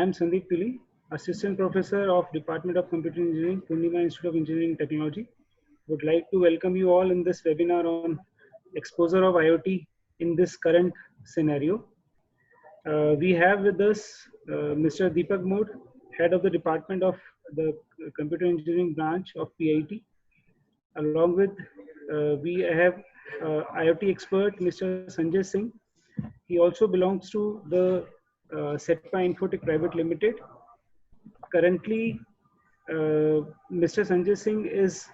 am Sandeep Pili, Assistant Professor of Department of Computer Engineering, Purnima Institute of Engineering and Technology. Would like to welcome you all in this webinar on exposure of IoT in this current scenario. We have with us Mr. Deepak Mode, Head of the Department of the Computer Engineering branch of PIT. Along with we have IoT expert Mr. Sanjay Singh. He also belongs to the SETPA Infotech Private Limited. Currently, Mr. Sanjay Singh is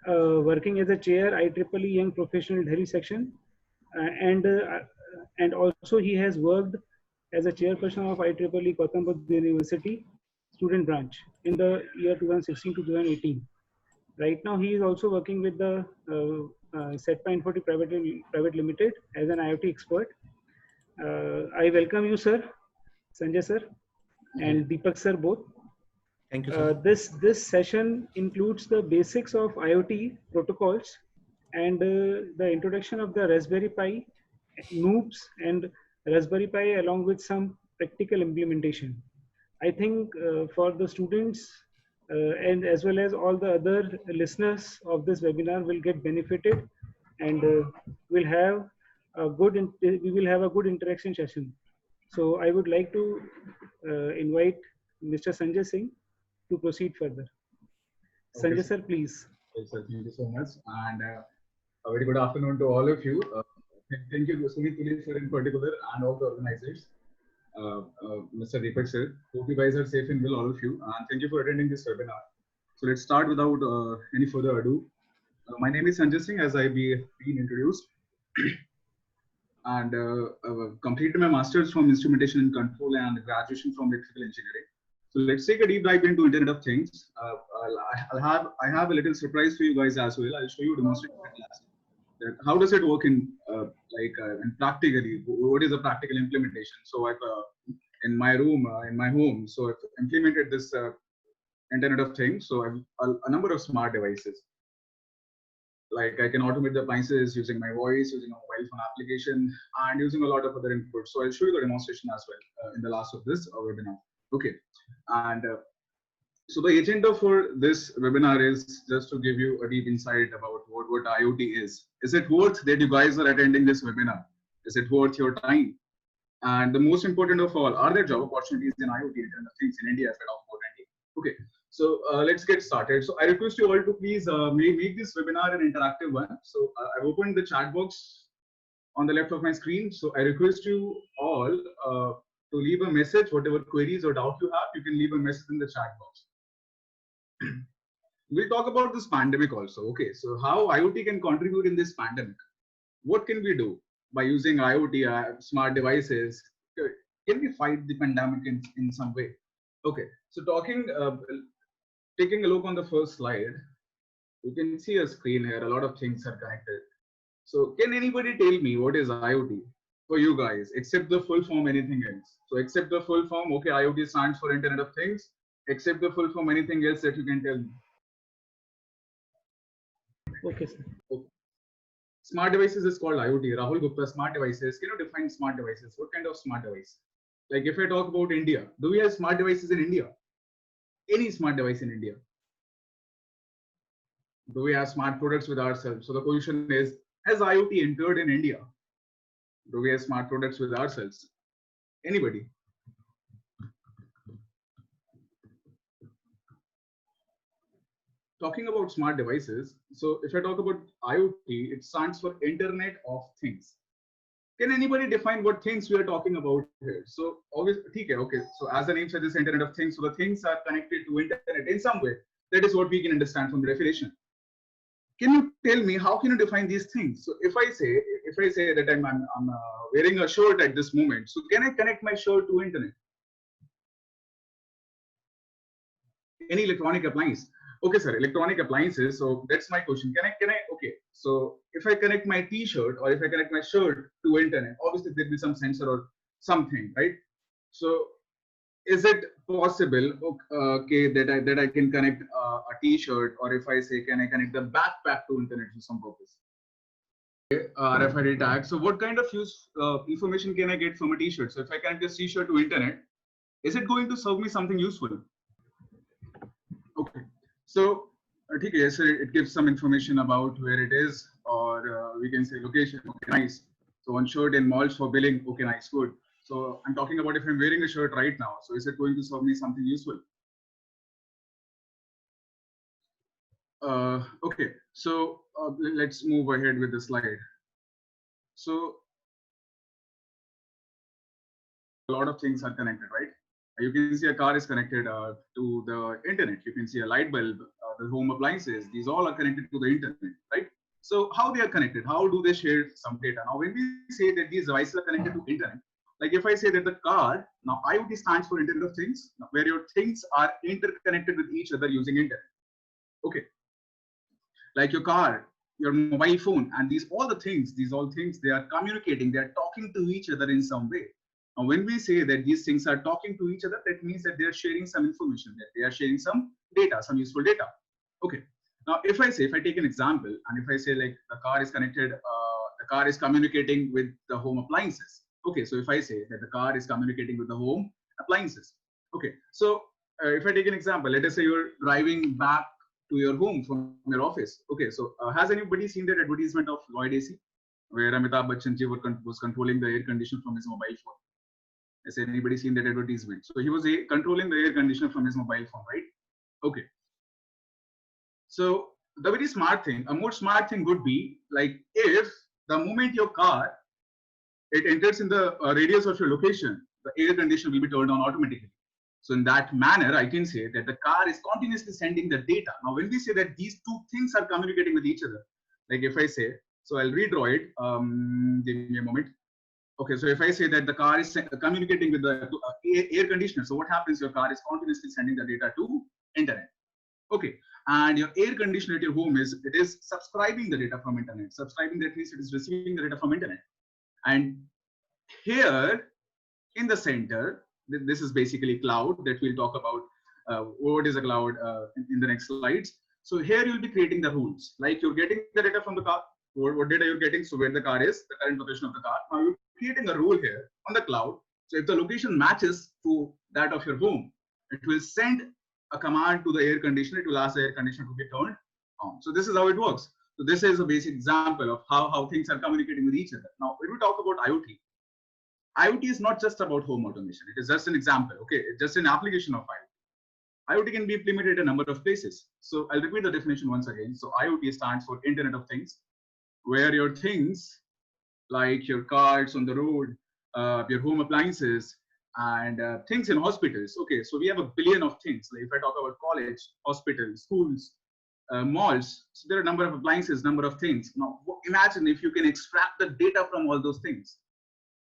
working as a chair IEEE Young Professional Delhi section, and also he has worked as a chairperson of IEEE Gautam Buddha University student branch in the year 2016 to 2018. Right now, he is also working with the SETPA Infotech Private Limited as an IoT expert. I welcome you, sir, Sanjay sir, and Deepak sir both. Thank you, sir. This session includes the basics of IoT protocols and the introduction of the Raspberry Pi, NOOPS, and Raspberry Pi along with some practical implementation. I think for the students and as well as all the other listeners of this webinar will get benefited, and we'll have a good interaction session. So I would like to invite Mr. Sanjay Singh to proceed further. Okay, Sanjay sir, please. Yes, sir, thank you so much, and a very good afternoon to all of you. Thank you, Sunit Pili sir in particular, and all the organizers. Mr. Deepak sir, hope you guys are safe and well, all of you, and thank you for attending this webinar. So let's start without any further ado. My name is Sanjay Singh, as I've been introduced, and completed my master's from Instrumentation and Control and graduation from Electrical Engineering. So let's take a deep dive into Internet of Things. I have a little surprise for you guys as well. I'll show you a demonstration class. How does it work in and practically? What is a practical implementation? So I've in my room, in my home, so I've implemented this Internet of Things. So I've a number of smart devices. Like I can automate the appliances using my voice, using a mobile phone application, and using a lot of other inputs. So I'll show you the demonstration as well in the last of this webinar. Okay, and so the agenda for this webinar is just to give you a deep insight about what IoT is. Is it worth that you guys are attending this webinar? Is it worth your time? And the most important of all, are there job opportunities in IoT and things in India if I talk about India? Okay, so let's get started. So I request you all to please make this webinar an interactive one. So I've opened the chat box on the left of my screen. So I request you all to leave a message, whatever queries or doubt you have, you can leave a message in the chat box. We'll talk about this pandemic also. Okay, so how IoT can contribute in this pandemic? What can we do by using IoT smart devices? Can we fight the pandemic in some way? Okay, so taking a look on the first slide, you can see a screen here. A lot of things are connected. So can anybody tell me what is IoT for you guys, except the full form, anything else? So except the full form, okay, IoT stands for Internet of Things. Except the full form, anything else that you can tell me? Okay, sir. Okay. Smart devices is called IoT. Rahul Gupta, smart devices. Can you define smart devices? What kind of smart device? Like if I talk about India, do we have smart devices in India? Any smart device in India? Do we have smart products with ourselves? So the question is, has IoT entered in India? Do we have smart products with ourselves? Anybody? Talking about smart devices, so if I talk about IoT, it stands for Internet of Things. Can anybody define what things we are talking about here? So obviously, okay. So as the name suggests, Internet of Things, so the things are connected to Internet in some way. That is what we can understand from the definition. Can you tell me how can you define these things? So if I say that I'm wearing a shirt at this moment, so can I connect my shirt to Internet? Any electronic appliance? Okay, sir, electronic appliances. So that's my question. Can I, okay. So if I connect my t-shirt or if I connect my shirt to Internet, obviously there'll be some sensor or something, right? So is it possible, okay, that I can connect a t-shirt, or if I say, can I connect the backpack to Internet for some purpose? Okay, RFID tag. So what kind of information can I get from a t-shirt? So if I connect this t-shirt to Internet, is it going to serve me something useful? Okay, so okay, so it gives some information about where it is, or we can say location. Okay, nice. So on shirt in malls for billing. Okay, nice, good. So I'm talking about if I'm wearing a shirt right now. So is it going to serve me something useful? Okay, so let's move ahead with the slide. So a lot of things are connected, right? You can see a car is connected to the internet. You can see a light bulb, the home appliances. These all are connected to the internet, right? So how they are connected? How do they share some data? Now, when we say that these devices are connected to internet, like if I say that the car, now IoT stands for Internet of Things, where your things are interconnected with each other using internet. Okay, like your car, your mobile phone, and these all the things, these all things, they are communicating, they are talking to each other in some way. Now, when we say that these things are talking to each other, that means that they are sharing some information, that they are sharing some data, some useful data. Okay. Now, if I say, if I take an example, and if I say like the car is connected, the car is communicating with the home appliances. Okay. So if I say that the car is communicating with the home appliances. Okay. So if I take an example, let us say you're driving back to your home from your office. Okay. So has anybody seen that advertisement of Lloyd AC, where Amitabh Bachchan ji was controlling the air conditioner from his mobile phone? Has anybody seen that advertisement? So he was controlling the air conditioner from his mobile phone, right? Okay. So the very smart thing, a more smart thing would be like if the moment your car, it enters in the radius of your location, the air conditioner will be turned on automatically. So in that manner, I can say that the car is continuously sending the data. Now, when we say that these two things are communicating with each other, like if I say, so I'll redraw it, give me a moment. Okay, so if I say that the car is communicating with the air conditioner, so what happens? Your car is continuously sending the data to internet. Okay, and your air conditioner at your home it is subscribing the data from internet. Subscribing, that means it is receiving the data from internet. And here in the center, this is basically cloud that we'll talk about. What is a cloud in the next slides. So here you'll be creating the rules, like you're getting the data from the car. What data you're getting? So where the car is, the current location of the car. Now you're creating a rule here on the cloud. So if the location matches to that of your home, it will send a command to the air conditioner. It will ask the air conditioner to be turned on. So this is how it works. So this is a basic example of how things are communicating with each other. Now, when we talk about IoT, IoT is not just about home automation. It is just an example. Okay, it's just an application of IoT. IoT can be implemented in a number of places. So I'll repeat the definition once again. So IoT stands for Internet of Things, where your things like your cars on the road, your home appliances, and things in hospitals. Okay, so we have a billion of things. Like if I talk about college, hospitals, schools, malls, so there are a number of appliances, number of things. Now, imagine if you can extract the data from all those things,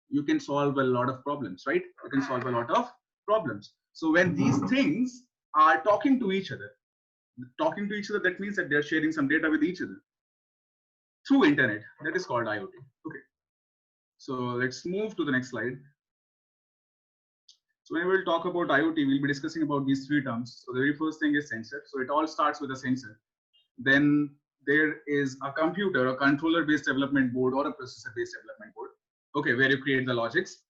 you can solve a lot of problems, right? You can solve a lot of problems. So when these things are talking to each other, that means that they're sharing some data with each other through internet. That is called IoT. Okay. So let's move to the next slide. So when we'll talk about IoT, we'll be discussing about these three terms. So the very first thing is sensor. So it all starts with a sensor. Then there is a computer, a controller-based development board, or a processor-based development board. Okay, where you create the logics.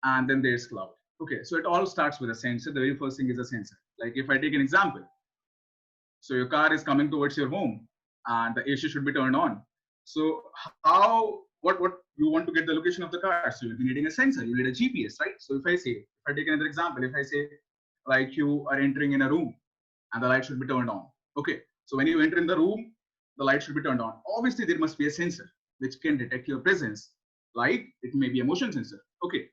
And then there's cloud. Okay, so it all starts with a sensor. The very first thing is a sensor. Like if I take an example, so your car is coming towards your home and the AC should be turned on. So what you want to get the location of the car? So you'll be needing a sensor. You need a GPS, right? So if I take another example, if I say like you are entering in a room and the light should be turned on. Okay, so when you enter in the room, the light should be turned on. Obviously, there must be a sensor which can detect your presence. Like it may be a motion sensor. Okay,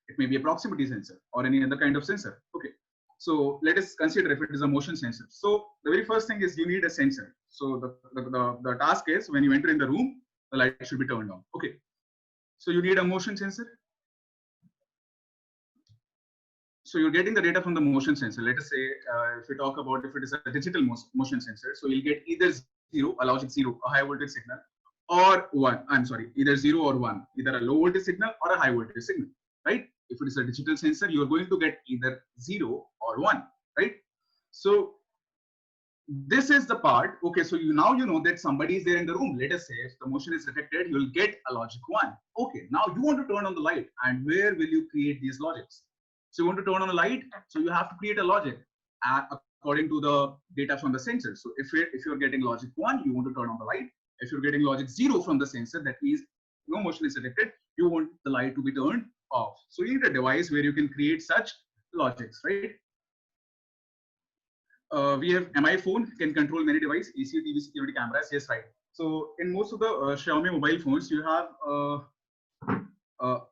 it may be a proximity sensor or any other kind of sensor. Okay, so let us consider if it is a motion sensor. So the very first thing is you need a sensor. So the task is when you enter in the room, the light should be turned on. Okay, so you need a motion sensor. So you're getting the data from the motion sensor. Let us say if we talk about if it is a digital motion sensor, so you'll get either zero, a logic zero, a high voltage signal, or one. I'm sorry, either zero or one, either a low voltage signal or a high voltage signal, right? If it is a digital sensor, you are going to get either zero or one, right? So this is the part. Okay, so now you know that somebody is there in the room. Let us say if the motion is detected, you'll get a logic one. Okay, now you want to turn on the light, and where will you create these logics? So you want to turn on a light, so you have to create a logic according to the data from the sensor. So if you're getting logic 1, you want to turn on the light. If you're getting logic 0 from the sensor, that means no motion is detected, you want the light to be turned off. So you need a device where you can create such logics, right? We have MI phone can control many devices, CCTV, security cameras. Yes, right. So in most of the Xiaomi mobile phones, you have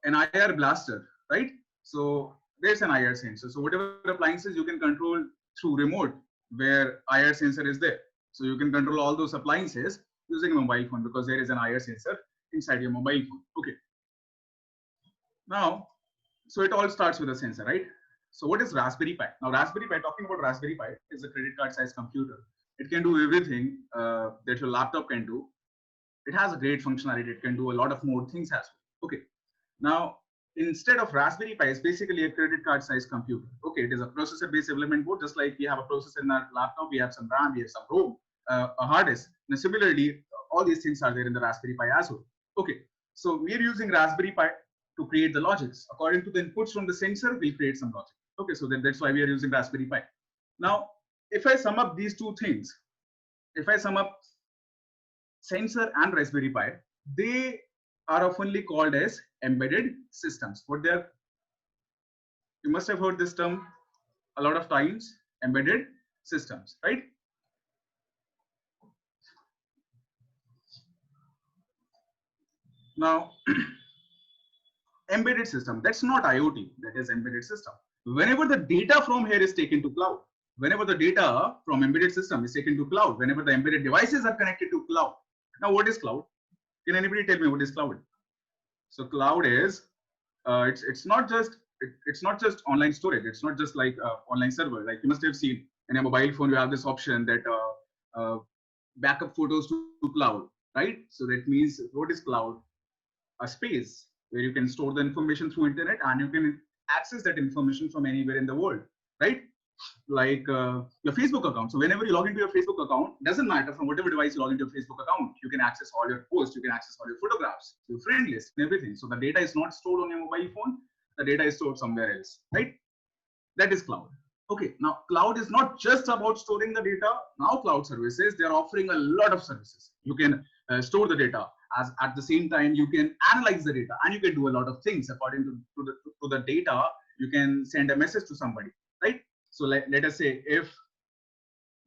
an IR blaster, right? So there's an IR sensor. So whatever appliances you can control through remote, where IR sensor is there. So you can control all those appliances using a mobile phone because there is an IR sensor inside your mobile phone. Okay. Now, so it all starts with a sensor, right? So what is Raspberry Pi? Now, Raspberry Pi, talking about Raspberry Pi, is a credit card size computer. It can do everything that your laptop can do. It has a great functionality. It can do a lot of more things as well. Okay. Now, instead of Raspberry Pi, it's basically a credit card size computer. Okay, it is a processor based development board, just like we have a processor in our laptop, we have some RAM, we have some ROM, a hard disk. Now, similarly, all these things are there in the Raspberry Pi as well. Okay, so we are using Raspberry Pi to create the logics. According to the inputs from the sensor, we'll create some logic. Okay, so that's why we are using Raspberry Pi. Now, if I sum up these two things, if I sum up sensor and Raspberry Pi, they are oftenly called as embedded systems. What they're, you must have heard this term a lot of times, embedded systems, right? Now, embedded system, that's not IoT, that is embedded system. Whenever the data from here is taken to cloud, whenever the data from embedded system is taken to cloud, whenever the embedded devices are connected to cloud. Now, what is cloud? Can anybody tell me what is cloud? So cloud is, it's not just online storage. It's not just like online server. Like you must have seen in a mobile phone, you have this option that backup photos to cloud, right? So that means what is cloud? A space where you can store the information through internet and you can access that information from anywhere in the world, right? Like your Facebook account. So whenever you log into your Facebook account, doesn't matter from whatever device you log into your Facebook account, you can access all your posts, you can access all your photographs, your friend list, and everything. So the data is not stored on your mobile phone, the data is stored somewhere else, right? That is cloud. Okay, now cloud is not just about storing the data. Now cloud services, they are offering a lot of services. You can store the data, as at the same time you can analyze the data, and you can do a lot of things according to the data. You can send a message to somebody, right? So let us say if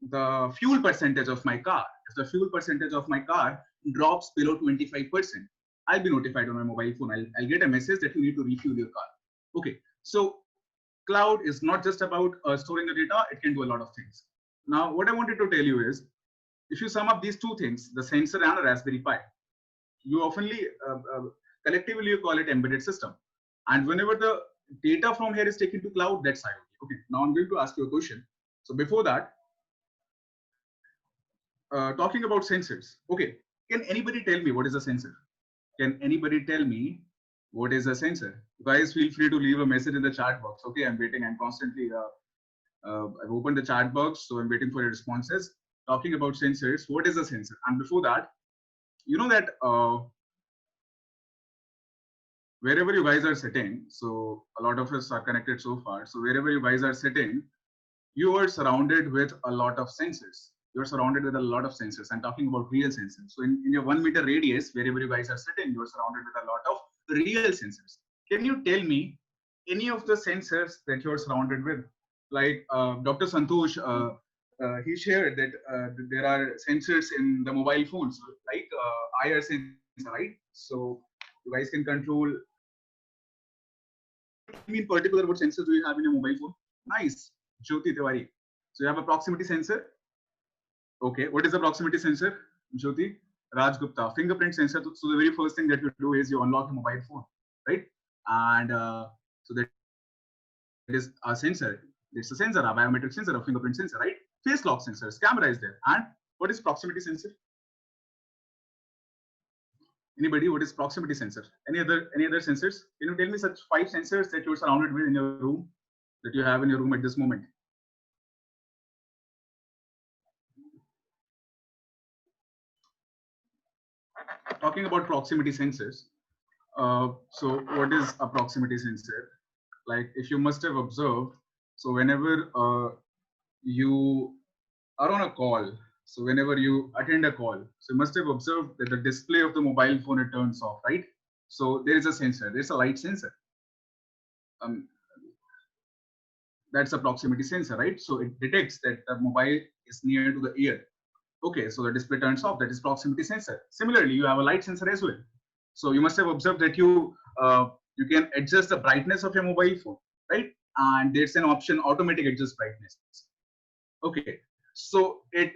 the fuel percentage of my car, drops below 25%, I'll be notified on my mobile phone. I'll get a message that you need to refuel your car. Okay, so cloud is not just about storing the data, it can do a lot of things. Now, what I wanted to tell you is, if you sum up these two things, the sensor and a Raspberry Pi, you oftenly, collectively you call it embedded system. And whenever the data from here is taken to cloud, that's IoT. Okay, now I'm going to ask you a question. So before that, talking about sensors. Okay, can anybody tell me what is a sensor? Can anybody tell me what is a sensor? Guys, feel free to leave a message in the chat box. Okay, I'm waiting. I'm constantly, I've opened the chat box, so I'm waiting for your responses. Talking about sensors, what is a sensor? And before that, you know that wherever you guys are sitting, so a lot of us are connected so far. So wherever you guys are sitting, you are surrounded with a lot of sensors. You're surrounded with a lot of sensors. I'm talking about real sensors. So in your 1 meter radius, wherever you guys are sitting, you're surrounded with a lot of real sensors. Can you tell me any of the sensors that you're surrounded with? Like Dr. Santosh, he shared that there are sensors in the mobile phones, like IR sensor, right? So you guys can control. In particular, what sensors do you have in your mobile phone? Nice, Jyoti Tiwari. So you have a proximity sensor. Okay, what is the proximity sensor, Jyoti? Raj Gupta, fingerprint sensor. So the very first thing that you do is you unlock your mobile phone, right? And so that is a sensor. It's a sensor, a biometric sensor, a fingerprint sensor, right? Face lock sensors, camera is there. And what is proximity sensor? Anybody? What is proximity sensor? Any other sensors? Can you tell me such 5 sensors that you're surrounded with in your room, that you have in your room at this moment? Talking about proximity sensors. So what is a proximity sensor? like if you must have observed, so whenever you are on a call, so whenever you attend a call, so you must have observed that the display of the mobile phone, it turns off, right? So there is a sensor, there's a light sensor. That's a proximity sensor, right? So it detects that the mobile is near to the ear. Okay, so the display turns off, that is proximity sensor. Similarly, you have a light sensor as well. So you must have observed that you can adjust the brightness of your mobile phone, right? And there's an option, automatic adjust brightness. Okay, so it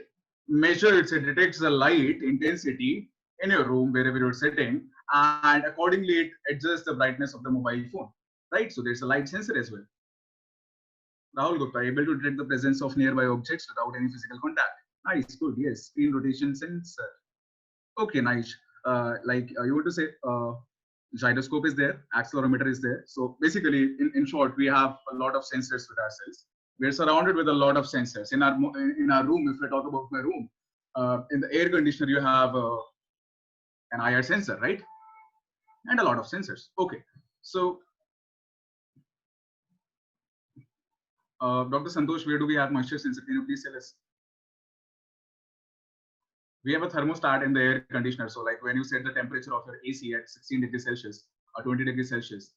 measures, it detects the light intensity in your room, wherever you're sitting, and accordingly it adjusts the brightness of the mobile phone, right? So there's a light sensor as well. Rahul Gupta, able to detect the presence of nearby objects without any physical contact. Nice, good, yes. Screen rotation sensor. Okay, nice. You want to say gyroscope is there, accelerometer is there. So basically, in short, we have a lot of sensors with ourselves. We're surrounded with a lot of sensors. In our room, if I talk about my room, in the air conditioner, you have an IR sensor, right? And a lot of sensors. Okay, so Dr. Santosh, where do we have moisture sensor? Can you please tell us? We have a thermostat in the air conditioner. So like when you set the temperature of your AC at 16 degrees Celsius or 20 degrees Celsius,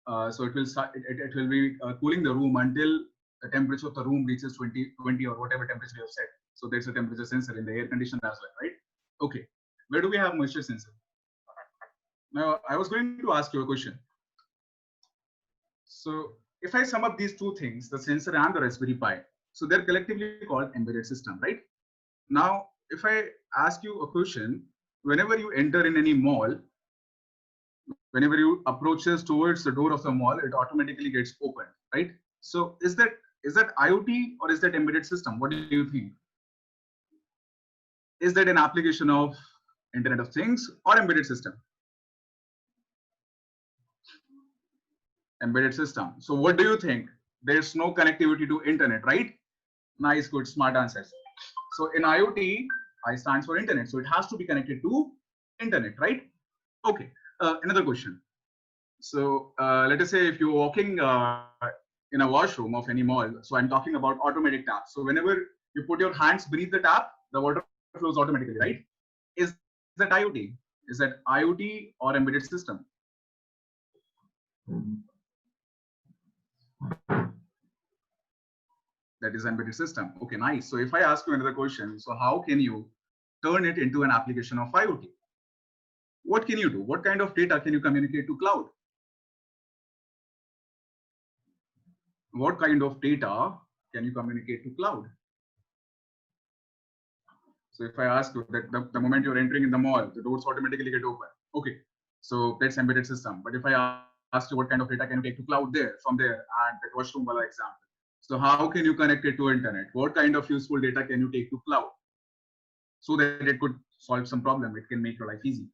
so it will start, it will be cooling the room until the temperature of the room reaches 20 or whatever temperature you have set. So there's a temperature sensor in the air conditioner as well, right? Okay, where do we have moisture sensor? Now I was going to ask you a question. So if I sum up these two things, the sensor and the Raspberry Pi, so they're collectively called embedded system, right? Now, if I ask you a question, whenever you enter in any mall, whenever you approaches towards the door of the mall, it automatically gets opened, right? So is that IoT or is that embedded system? What do you think? Is that an application of Internet of Things or embedded system? Embedded system. So what do you think? There's no connectivity to internet, right? Nice, good, smart answers. So in IoT, I stands for internet. So it has to be connected to internet, right? Okay, another question. So let us say if you're walking in a washroom of any mall, so I'm talking about automatic tap. So whenever you put your hands beneath the tap, the water flows automatically, right? Is that IoT? Is that IoT or embedded system? That is embedded system. Okay, nice. So if I ask you another question, so how can you turn it into an application of IoT? What can you do? What kind of data can you communicate to cloud? What kind of data can you communicate to cloud? So if I ask you that the moment you're entering in the mall, the doors automatically get open. Okay, so that's embedded system. But if I ask you what kind of data can you take to cloud there, from there, and that washroom wala example. So how can you connect it to internet? What kind of useful data can you take to cloud? So that it could solve some problem. It can make your life easy.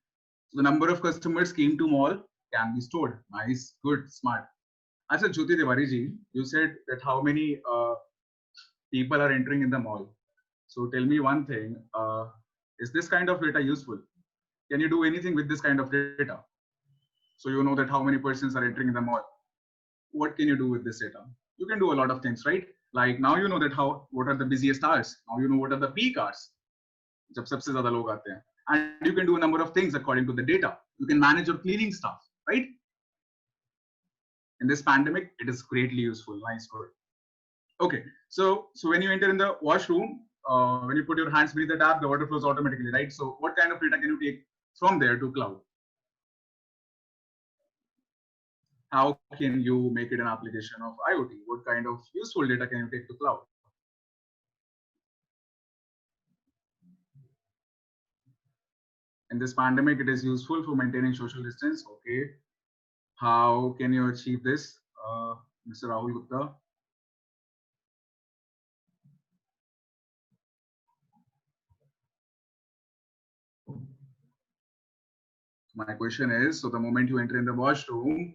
So the number of customers came to mall can be stored. Nice, good, smart. As a Jyoti Tiwari ji, you said that how many people are entering in the mall. So tell me one thing, is this kind of data useful? Can you do anything with this kind of data? So you know that how many persons are entering in the mall. What can you do with this data? You can do a lot of things, right? Like now you know that what are the busiest hours. Now you know what are the peak hours. जब सबसे ज़्यादा लोग आते हैं. And you can do a number of things according to the data. You can manage your cleaning stuff, right? In this pandemic, it is greatly useful. Nice, good. Okay, so when you enter in the washroom, when you put your hands beneath the tap, the water flows automatically, right? So what kind of data can you take from there to cloud? How can you make it an application of IoT? What kind of useful data can you take to cloud? In this pandemic, it is useful for maintaining social distance. Okay. How can you achieve this? Mr. Rahul Gupta. My question is, so the moment you enter in the washroom,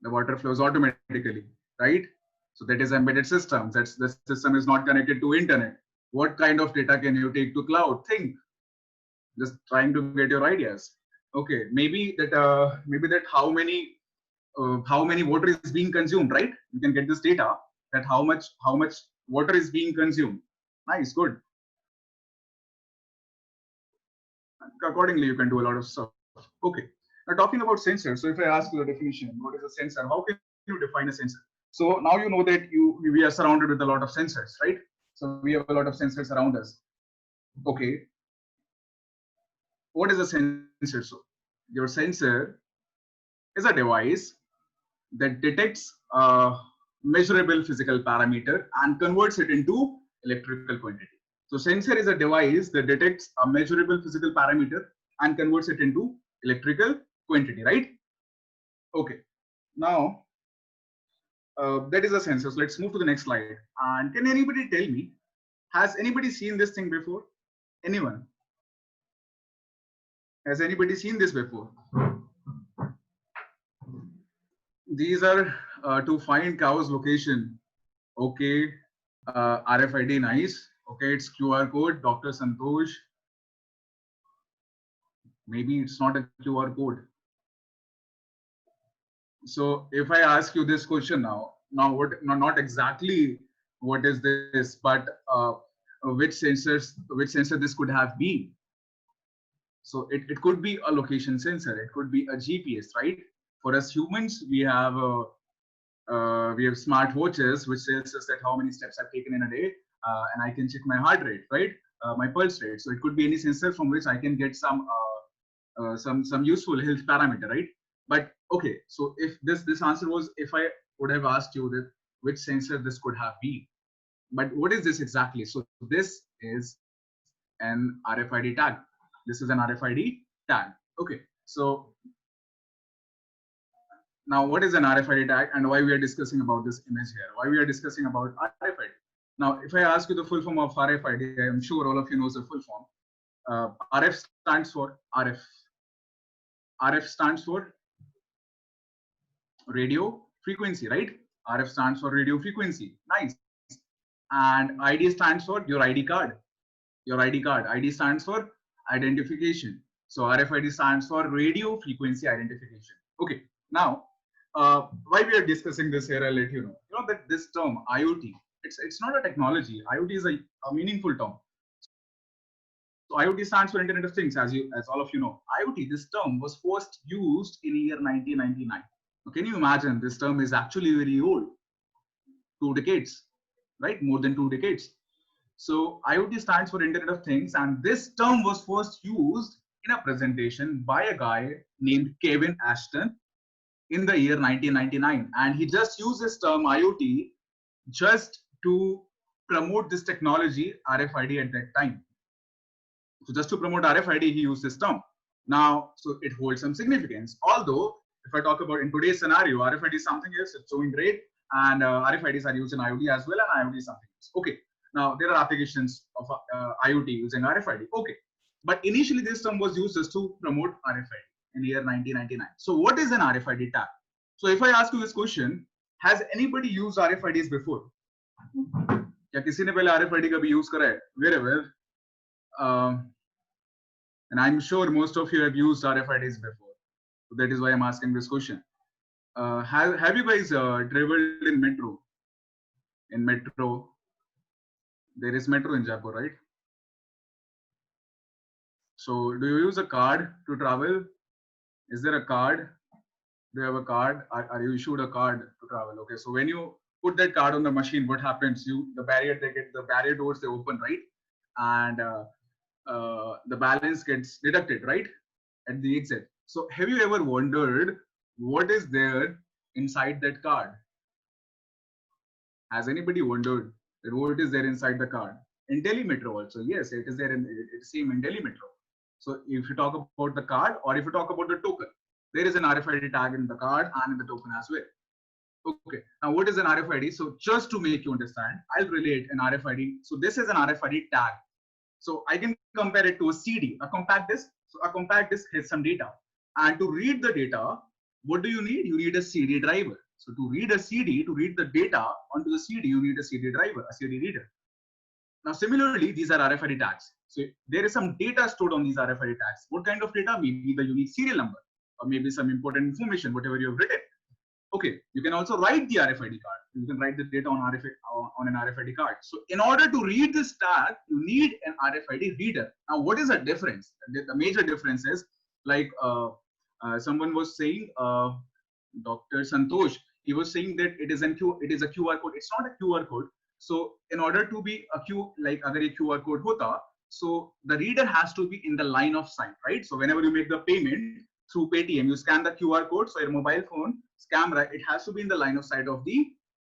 the water flows automatically, right? So that is embedded systems. That's the system is not connected to internet. What kind of data can you take to cloud? Think. Just trying to get your ideas. Okay, maybe that how many how many water is being consumed, right? You can get this data that how much water is being consumed. Nice, good. Accordingly, you can do a lot of stuff. Okay. Now talking about sensors. So if I ask you the definition, what is a sensor? How can you define a sensor? So now you know that we are surrounded with a lot of sensors, right? So we have a lot of sensors around us. Okay. What is a sensor? So your sensor is a device that detects a measurable physical parameter and converts it into electrical quantity. So sensor is a device that detects a measurable physical parameter and converts it into electrical quantity, right? Okay. Now, that is a sensor. So let's move to the next slide. And can anybody tell me, has anybody seen this thing before? Anyone? Has anybody seen this before? These are to find cow's location. Okay. RFID, nice. Okay, it's QR code, Dr. Santosh. Maybe it's not a QR code. So if I ask you this question now what? Not exactly what is this, but which sensor this could have been. So it could be a location sensor. It could be a GPS, right? For us humans, we have smart watches which tells us that how many steps I've taken in a day, and I can check my heart rate, right? My pulse rate. So it could be any sensor from which I can get some useful health parameter, right? But okay, so if this answer was, if I would have asked you that which sensor this could have been, but what is this exactly? So this is an RFID tag. This is an RFID tag. Okay, so now what is an RFID tag and why we are discussing about this image here? Why we are discussing about RFID? Now, if I ask you the full form of RFID, I am sure all of you knows the full form. RF stands for RF. RF stands for radio frequency, right? RF stands for radio frequency. Nice. And ID stands for your ID card. Your ID card. ID stands for identification. So RFID stands for radio frequency identification. Okay. Now, why we are discussing this here, I'll let you know. You know that this term IoT, it's not a technology. IoT is a meaningful term. So IoT stands for Internet of Things, as all of you know. IoT, this term was first used in the year 1999. Can you imagine? This term is actually very old, 2 decades, right? More than 2 decades. So IoT stands for Internet of Things, and this term was first used in a presentation by a guy named Kevin Ashton in the year 1999. And he just used this term IoT just to promote this technology, RFID, at that time. So just to promote RFID, he used this term. Now, so it holds some significance. Although, if I talk about in today's scenario, RFID is something else, it's doing great. And RFIDs are used in IoT as well, and IoT is something else. Okay. Now, there are applications of IoT using RFID. Okay. But initially, this term was used just to promote RFID in the year 1999. So what is an RFID tag? So if I ask you this question, has anybody used RFIDs before? क्या किसी ने पहले RFID कभी use करा है? Very well. And I'm sure most of you have used RFIDs before. So that is why I'm asking this question. Have you guys traveled in metro? In metro, there is metro in Jaipur, right? So do you use a card to travel? Is there a card? Do you have a card? Are you issued a card to travel? Okay, so when you put that card on the machine, what happens? The barrier doors, they open, right? And the balance gets deducted, right? At the exit. So have you ever wondered what is there inside that card? Has anybody wondered what is there inside the card? In Delhi Metro also, yes, it is there it's same in Delhi Metro. So if you talk about the card or if you talk about the token, there is an RFID tag in the card and in the token as well. Okay, now what is an RFID? So just to make you understand, I'll relate an RFID. So this is an RFID tag. So I can compare it to a CD, a compact disc. So a compact disc has some data. And to read the data, what do you need? You need a CD driver. So to read a CD, to read the data onto the CD, you need a CD driver, a CD reader. Now, similarly, these are RFID tags. So there is some data stored on these RFID tags. What kind of data? Maybe the unique serial number, or maybe some important information, whatever you have written. Okay, you can also write the RFID card. You can write the data on on an RFID card. So in order to read this tag, you need an RFID reader. Now, what is the difference? The major difference is like someone was saying, Dr. Santosh, he was saying that it is a QR code. It's not a QR code. So in order to be a like agar ye QR code hota, so the reader has to be in the line of sight, right? So whenever you make the payment through Paytm, you scan the QR code. So your mobile phone camera, it has to be in the line of sight of the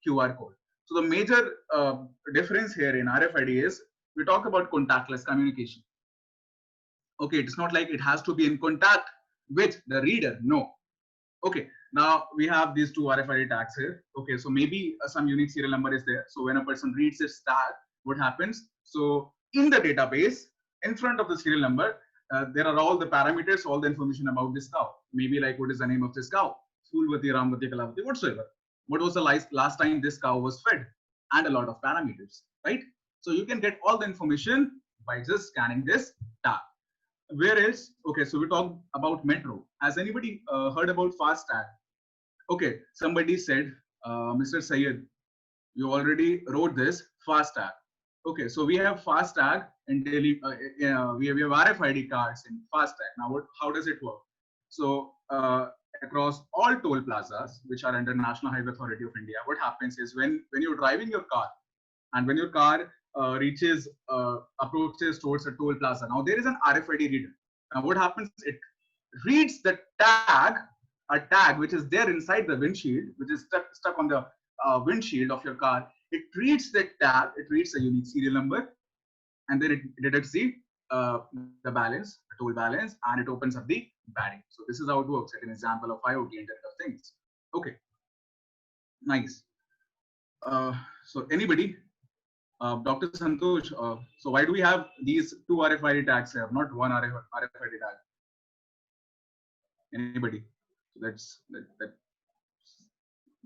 QR code. So the major difference here in RFID is we talk about contactless communication. Okay, it's not like it has to be in contact with the reader. No. Okay, now we have these two RFID tags here. Okay, so maybe some unique serial number is there. So when a person reads this tag, what happens? So in the database, in front of the serial number, there are all the parameters, all the information about this cow. Maybe like what is the name of this cow? Fulvati, Ramvati, Kalavati, whatsoever. What was the last time this cow was fed? And a lot of parameters, right? So you can get all the information by just scanning this tag. Whereas, okay, so we talk about metro. Has anybody heard about FASTag? Okay, somebody said, Mr. Syed, you already wrote this FASTag. Okay, so we have FASTag in Delhi. We have RFID cards in FASTag. Now, how does it work? So across all toll plazas, which are under National Highway Authority of India, what happens is when you're driving your car, and when your car approaches towards a toll plaza, now there is an RFID reader. Now what happens? It reads the tag, a tag which is there inside the windshield, which is stuck on the windshield of your car. It reads that tag, it reads a unique serial number, and then it deducts the balance, the toll balance, and it opens up the batting. So this is how it works. Like an example of IoT, Internet of Things. Okay, nice. So anybody? Dr. Santosh, so why do we have these two RFID tags here, not one RFID tag? Anybody? So that's that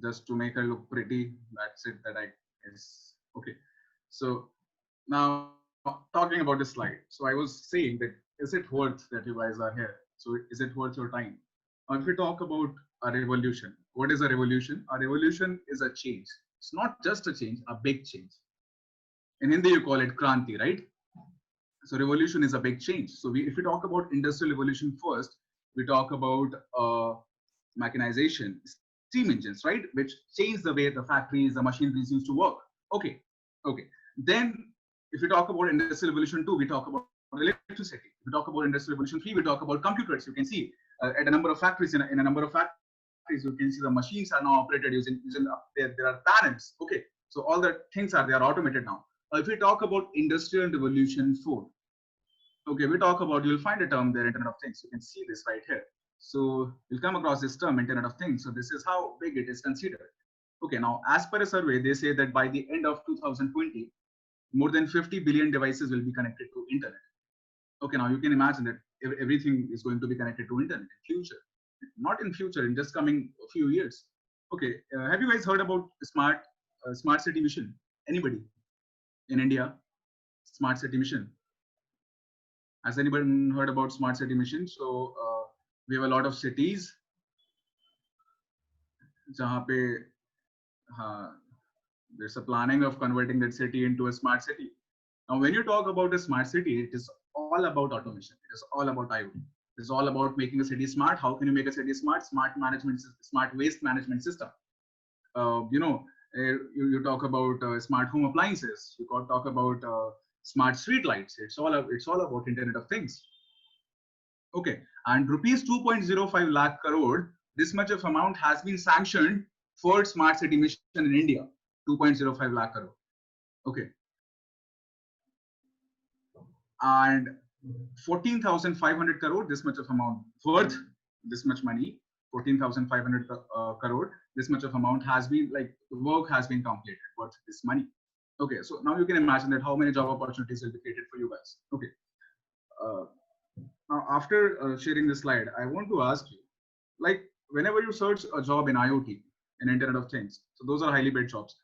just to make her look pretty. That's it. That I guess. Okay. So now talking about this slide. So I was saying that is it worth that you guys are here? So is it worth your time? Now, if we talk about a revolution, what is a revolution? A revolution is a change. It's not just a change, a big change. In Hindi, you call it Kranti, right? So revolution is a big change. So if we talk about industrial revolution first, we talk about mechanization, steam engines, right? Which change the way the factories, the machineries used to work. Okay. Then if we talk about industrial revolution 2, we talk about electricity. If we talk about industrial revolution 3, we talk about computers. You can see at a number of factories, in a number of factories, you can see the machines are now operated using there are panels. Okay. So all the things they are automated now. If we talk about Industrial Revolution 4, okay, we talk about, you'll find a term there, Internet of Things. You can see this right here. So you'll come across this term, Internet of Things. So this is how big it is considered. Okay, now as per a survey, they say that by the end of 2020, more than 50 billion devices will be connected to Internet. Okay, now you can imagine that everything is going to be connected to Internet in future. Not in future, in just coming a few years. Okay, have you guys heard about smart city mission? Anybody? In India, smart city mission. Has anybody heard about smart city mission? So we have a lot of cities. Jahan pe, there's a planning of converting that city into a smart city. Now, when you talk about a smart city, it is all about automation. It is all about IoT. It is all about making a city smart. How can you make a city smart? Smart waste management system. You talk about smart home appliances. You talk about smart street lights. It's all about Internet of Things. Okay, and rupees 2.05 lakh crore. This much of amount has been sanctioned for smart city mission in India. 2.05 lakh crore. Okay, and 14,500 crore. This much of amount worth this much money. 14,500 crore, this much of amount has been, like, work has been completed worth this money. Okay, so now you can imagine that how many job opportunities will be created for you guys. Okay, now after sharing this slide, I want to ask you, like, whenever you search a job in IoT, in Internet of Things, so those are highly paid jobs.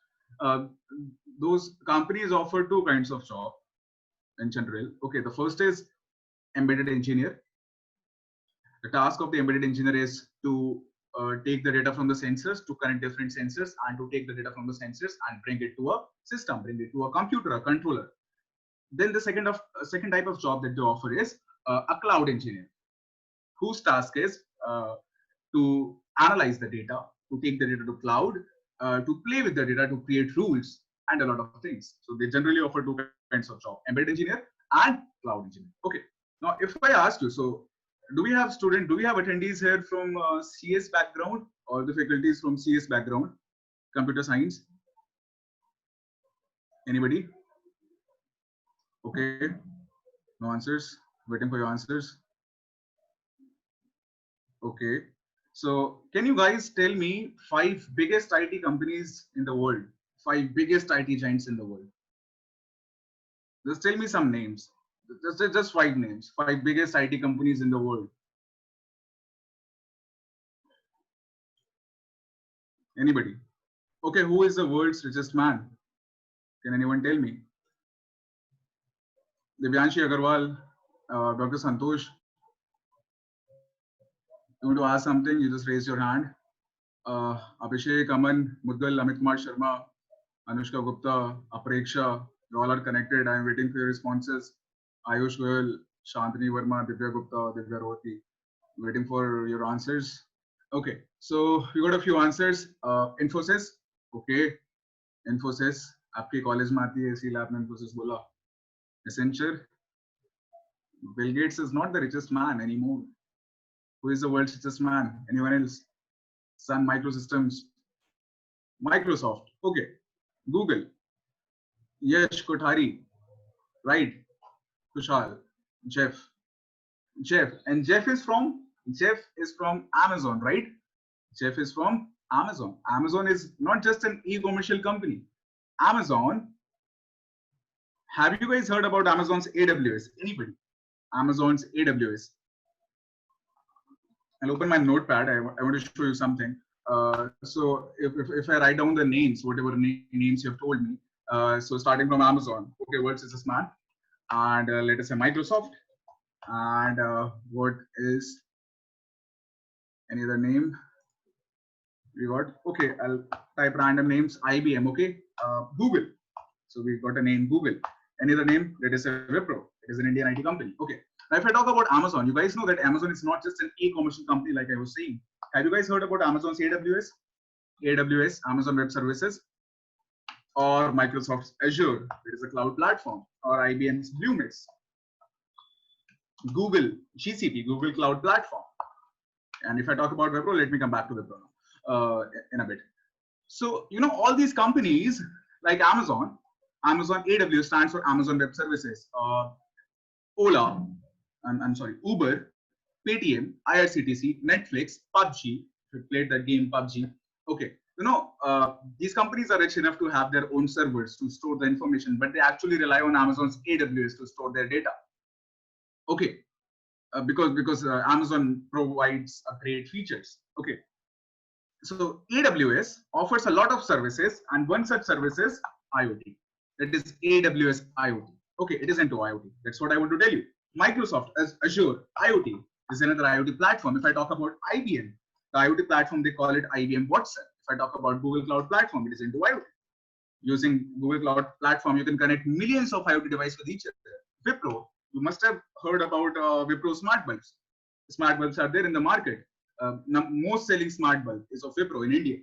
Those companies offer two kinds of job in general. Okay, the first is embedded engineer. The task of the embedded engineer is to take the data from the sensors, to connect different sensors, and to take the data from the sensors and bring it to a system, bring it to a computer, a controller. Then the second type of job that they offer is a cloud engineer, whose task is to analyze the data, to take the data to cloud, to play with the data, to create rules and a lot of things. So they generally offer two kinds of job: embedded engineer and cloud engineer. Okay. Now, if I ask you, so do we have attendees here from CS background, or the faculties from CS background, computer science? Anybody? Okay. No answers. Waiting for your answers. Okay. So can you guys tell me 5 biggest IT companies in the world? 5 biggest IT giants in the world. Just tell me some names. Just 5 names. 5 biggest IT companies in the world. Anybody? Okay, who is the world's richest man? Can anyone tell me? Divyanshi Agarwal, Dr. Santosh. You want to ask something? You just raise your hand. Abhishek, Aman, Mudgal, Amit Kumar Sharma, Anushka Gupta, Apreksha, you all are connected. I am waiting for your responses. Ayush Goyal, Shantini Verma, Divya Gupta, Divya Roti, waiting for your answers. Okay, so we got a few answers. Infosys, okay. Infosys, आपके college में आती है इसीलिए आपने Infosys बोला. Accenture, Bill Gates is not the richest man anymore. Who is the world's richest man? Anyone else? Sun Microsystems, Microsoft, okay. Google, Yash Kothari, right? Kushal, Jeff, and Jeff is from Amazon, right? Jeff is from Amazon. Amazon is not just an e-commercial company. Amazon, have you guys heard about Amazon's AWS? Anybody? Amazon's AWS. I'll open my notepad. I want to show you something. So if I write down the names, whatever names you have told me, so starting from Amazon, okay, what's this man? And let us say Microsoft. And what is any other name we got? Okay, I'll type random names. IBM, okay. Google. So we've got a name, Google. Any other name? Let us say Wipro. It is an Indian IT company. Okay. Now, if I talk about Amazon, you guys know that Amazon is not just an e-commerce company, like I was saying. Have you guys heard about Amazon's AWS? AWS, Amazon Web Services, or Microsoft's Azure, it is a cloud platform, or IBM's Bluemix, Google GCP, Google Cloud Platform. And if I talk about Wipro, let me come back to Wipro in a bit. So, you know, all these companies like Amazon AWS stands for Amazon Web Services, Ola, I'm sorry, Uber, Paytm, IRCTC, Netflix, PUBG. If you played that game PUBG, okay. You know, these companies are rich enough to have their own servers to store the information, but they actually rely on Amazon's AWS to store their data. Okay, because Amazon provides great features. Okay, so AWS offers a lot of services, and one such service is IoT. That is AWS IoT. Okay, it is into IoT. That's what I want to tell you. Microsoft as Azure IoT is another IoT platform. If I talk about IBM, the IoT platform, they call it IBM Watson. If I talk about Google Cloud Platform, it is into IoT. Using Google Cloud Platform, you can connect millions of IoT devices with each other. Wipro, you must have heard about Wipro smart bulbs. Smart bulbs are there in the market. Most selling smart bulb is of Wipro in India.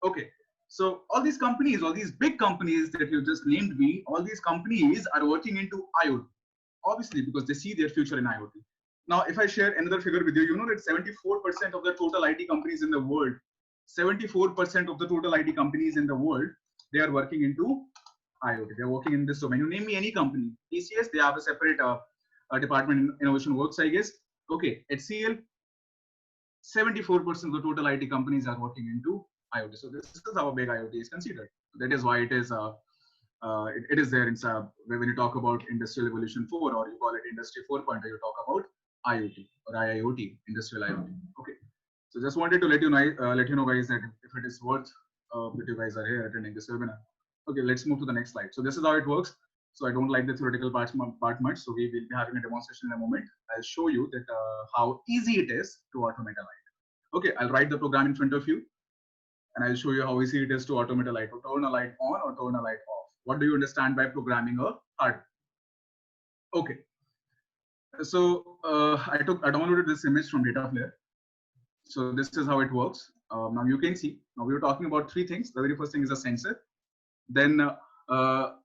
Okay, so all these companies, all these big companies that you just named me, all these companies are working into IoT. Obviously, because they see their future in IoT. Now, if I share another figure with you, you know that 74% of the total IT companies in the world, 74% of the total IT companies in the world, they are working into IoT. They're working in this domain. You name me any company. TCS, they have a separate department in innovation works, I guess. Okay, HCL, 74% of the total IT companies are working into IoT. So this is how big IoT is considered. That is why it is it is there in when you talk about Industrial Evolution 4, or you call it Industry 4.0, you talk about IoT or IIoT, Industrial IoT. Okay. So just wanted to let you know guys that if it is worth that you guys are here attending this webinar. Okay, let's move to the next slide. So this is how it works. So I don't like the theoretical part much. So we will be having a demonstration in a moment. I'll show you that how easy it is to automate a line. Okay, I'll write the program in front of you and I'll show you how easy it is to automate a light, or turn a light on or turn a light off. What do you understand by programming a hardware? Okay, so I downloaded this image from Dataflare. So this is how it works. Now you can see, now we were talking about three things. The very first thing is a sensor. Then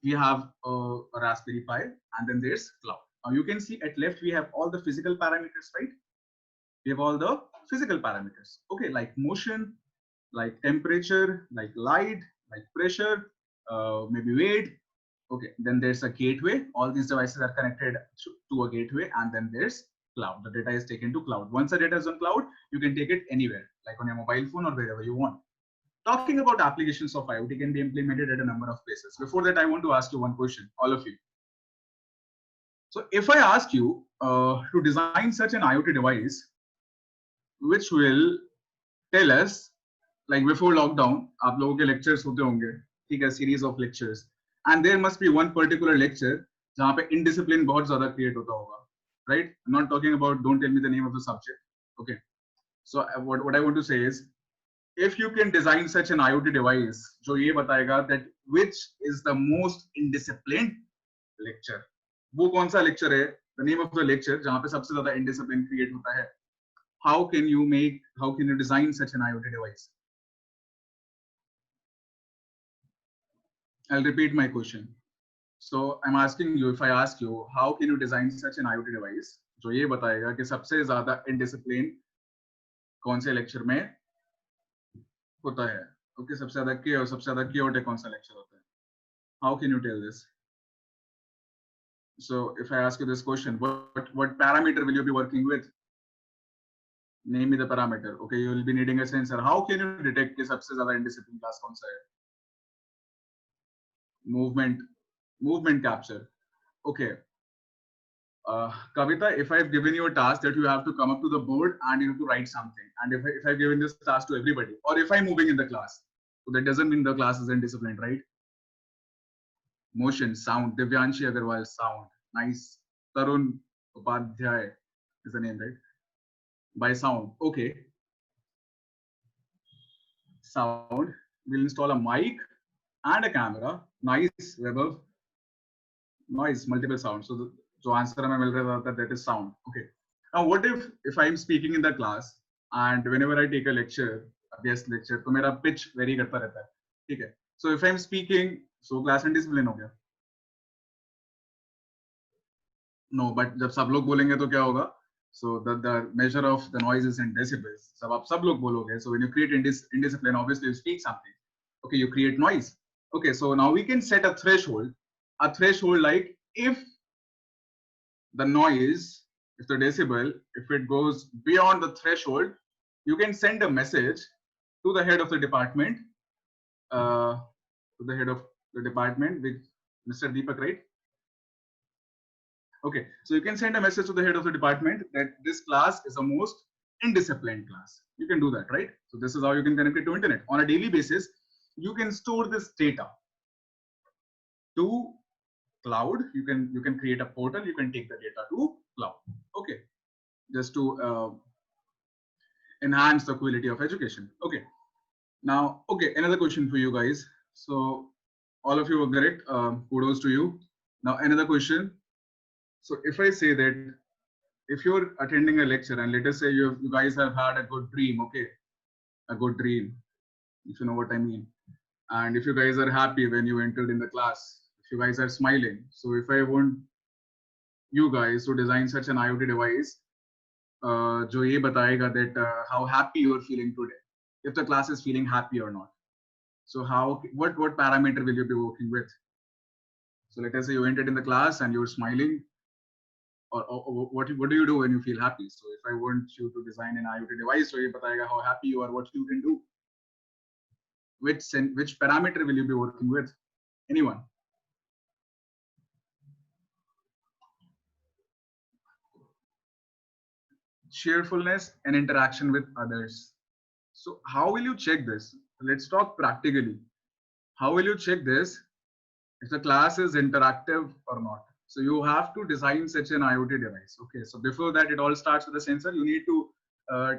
we have a Raspberry Pi, and then there's cloud. Now you can see at left, we have all the physical parameters, right? We have all the physical parameters. Okay, like motion, like temperature, like light, like pressure, maybe weight. Okay, then there's a gateway. All these devices are connected to a gateway, and then there's cloud. The data is taken to cloud. Once the data is on cloud, you can take it anywhere, like on your mobile phone or wherever you want. Talking about applications of IoT can be implemented at a number of places. Before that, I want to ask you one question, all of you. So if I ask you to design such an IoT device, which will tell us, like before lockdown, आप लोगों के lectures होते होंगे, ठीक है, series of lectures, and there must be one particular lecture जहाँ पे indiscipline बहुत ज़्यादा create होता होगा, right? I'm not talking about, don't tell me the name of the subject, okay? So what I want to say is, if you can design such an IoT device जो ये बताएगा that which is the most indisciplined lecture, वो कौन सा lecture है, the name of the lecture जहाँ पे सबसे ज़्यादा indiscipline create होता है, how can you design such an IoT device? I'll repeat my question. So I'm asking you, if I ask you, how can you design such an IoT device जो ये बताएगा कि सबसे ज़्यादा indiscipline कौन से lecture में होता है, okay, सबसे ज़्यादा chaotic कौन सा lecture होता है? How can you tell this? So if I ask you this question, what parameter will you be working with? Name me the parameter. Okay, you will be needing a sensor. How can you detect कि सबसे ज़्यादा indiscipline class कौन सा है? Movement capture. Okay. Kavita, if I've given you a task that you have to come up to the board and you have to write something, and if I've given this task to everybody, or if I'm moving in the class, so that doesn't mean the class is indisciplined, right? Motion, sound, Divyanshi Agarwal, sound, nice. Tarun Upadhyay is the name, right? By sound, okay. Sound, we'll install a mic and a camera, nice, Webber. Noise, multiple sounds. So the answer हमें मिल रहा था, that is sound. Okay. Now what if I'm speaking in the class and whenever I take a lecture, a guest lecture, तो मेरा pitch vary करता रहता है, ठीक है? So if I'm speaking, so class indiscipline हो गया. No, but जब सब लोग बोलेंगे तो क्या होगा? So the measure of the noise is in decibels. जब आप सब लोग बोलोगे, so when you create indiscipline, obviously you speak something. Okay, you create noise. Okay, so now we can set a threshold like if the noise, if the decibel, if it goes beyond the threshold, you can send a message to the head of the department, with Mr. Deepak, right? Okay, so you can send a message to the head of the department that this class is the most indisciplined class. You can do that, right? So this is how you can connect it to internet. On a daily basis, you can store this data to cloud. You can create a portal, you can take the data to cloud. Okay, just to enhance the quality of education. Okay, now, okay, another question for you guys. So all of you were correct. Kudos to you. Now another question. So if I say that if you're attending a lecture and let us say you guys have had a good dream, okay, a good dream, if you know what I mean, and if you guys are happy when you entered in the class, if you guys are smiling, so if I want you guys to design such an IoT device, जो ये बताएगा that how happy you are feeling today, if the class is feeling happy or not. So what parameter will you be working with? So let us say you entered in the class and you're smiling, or what do you do when you feel happy? So if I want you to design an IoT device, so ये बताएगा how happy you are, what you can do. Which parameter will you be working with? Anyone? Cheerfulness and interaction with others. So how will you check this? Let's talk practically. How will you check this if the class is interactive or not? So you have to design such an IoT device. Okay, so before that, it all starts with a sensor. You need to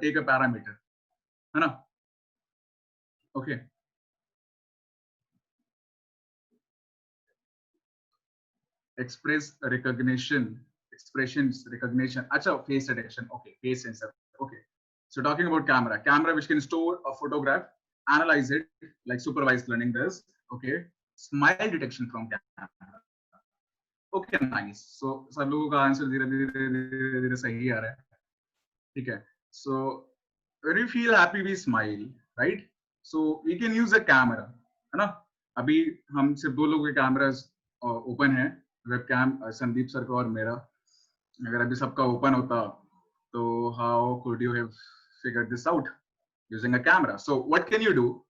take a parameter. है ना? Okay. Expressions recognition. Acha, face detection. Okay, face sensor. Okay. So talking about camera which can store a photograph, analyze it like supervised learning does. Okay. Smile detection from camera. Okay, nice. So सब लोगों का answer धीरे सही आ रहा है. ठीक है. So when you feel happy, we smile, right? So we can use a camera, है ना? अभी हम सिर्फ दो लोगों के कैमरास ओपन है, वेबकैम संदीप सर का और मेरा. अगर अभी सबका ओपन होता तो how could you have figured this out using a camera? So what can you do?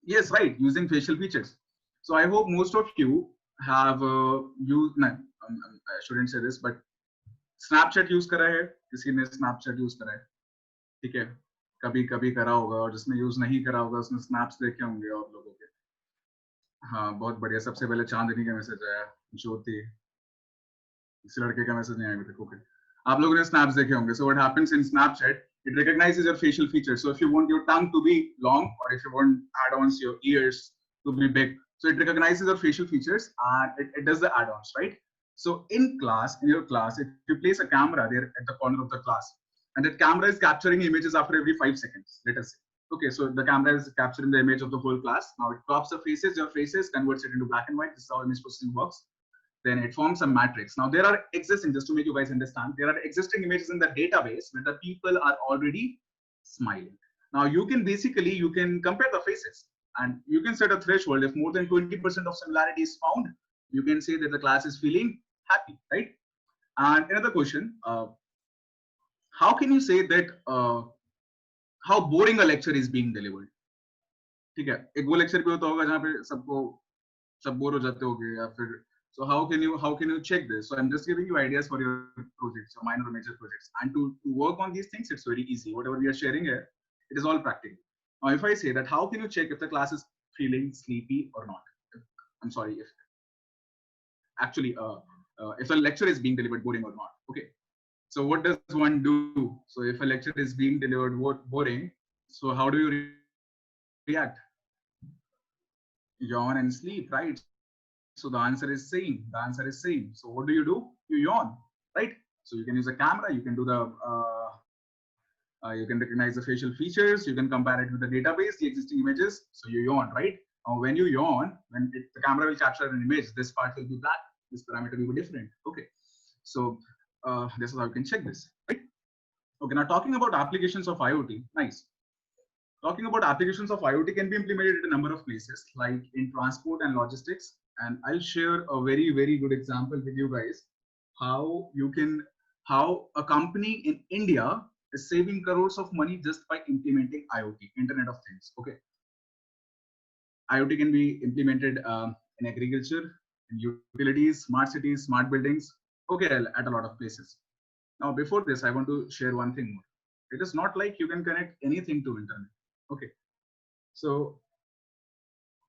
Yes, right, using facial features. So I hope most of you have used, no, I shouldn't say this, but Snapchat use करा है, किसी ने Snapchat use करा है, ठीक है, कभी कभी करा होगा, और जिसने यूज नहीं करा होगा उसने स्नैप्स देखे होंगे आप लोगों के. हाँ, बहुत बढ़िया. सबसे पहले चांदनी का मैसेज आया, ज्योति, इस लड़के का मैसेज नहीं आया अभी तक. ओके, आप लोगों ने स्नैप्स देखे होंगे. So what happens in Snapchat, it recognizes your facial features. So if you want your tongue to be long, or if you want add-ons your ears to be big, so it recognizes your facial features and it does the add-ons, right? So in your class, if you place a camera there at the corner of the class, and that camera is capturing images after every 5 seconds, let us say. Okay, so the camera is capturing the image of the whole class. Now it crops the faces, your faces, converts it into black and white. This is how image processing works. Then it forms a matrix. Now there are existing, just to make you guys understand, there are existing images in the database where the people are already smiling. Now you can compare the faces, and you can set a threshold. If more than 20% of similarity is found, you can say that the class is feeling happy, right? And another question, how can you say that how boring a lecture is being delivered? ठीक है, एक वो lecture भी होता होगा जहाँ पे सब बोर हो जाते होंगे, या फिर. So how can you check this? So I'm just giving you ideas for your projects, your minor or major projects, and to work on these things, it's very easy. Whatever we are sharing here, it is all practical. Now if I say that, how can you check if the class is feeling sleepy or not? I'm sorry, if actually if a lecture is being delivered boring or not. Okay, so what does one do? So if a lecture is being delivered boring, so how do you react? Yawn and sleep, right? So the answer is same. So what do? You yawn, right? So you can use a camera, you can do the you can recognize the facial features, you can compare it with the database, the existing images. So you yawn, right? Now when you yawn, the camera will capture an image, this part will be black, this parameter will be different. Okay, so this is how you can check this, right? Okay, now talking about applications of IoT, nice. Talking about applications of IoT can be implemented at a number of places, like in transport and logistics. And I'll share a very, very good example with you guys, how a company in India is saving crores of money just by implementing IoT, Internet of Things. Okay. IoT can be implemented in agriculture, in utilities, smart cities, smart buildings, okay, at a lot of places. Now, before this, I want to share one thing more. It is not like you can connect anything to internet. Okay, so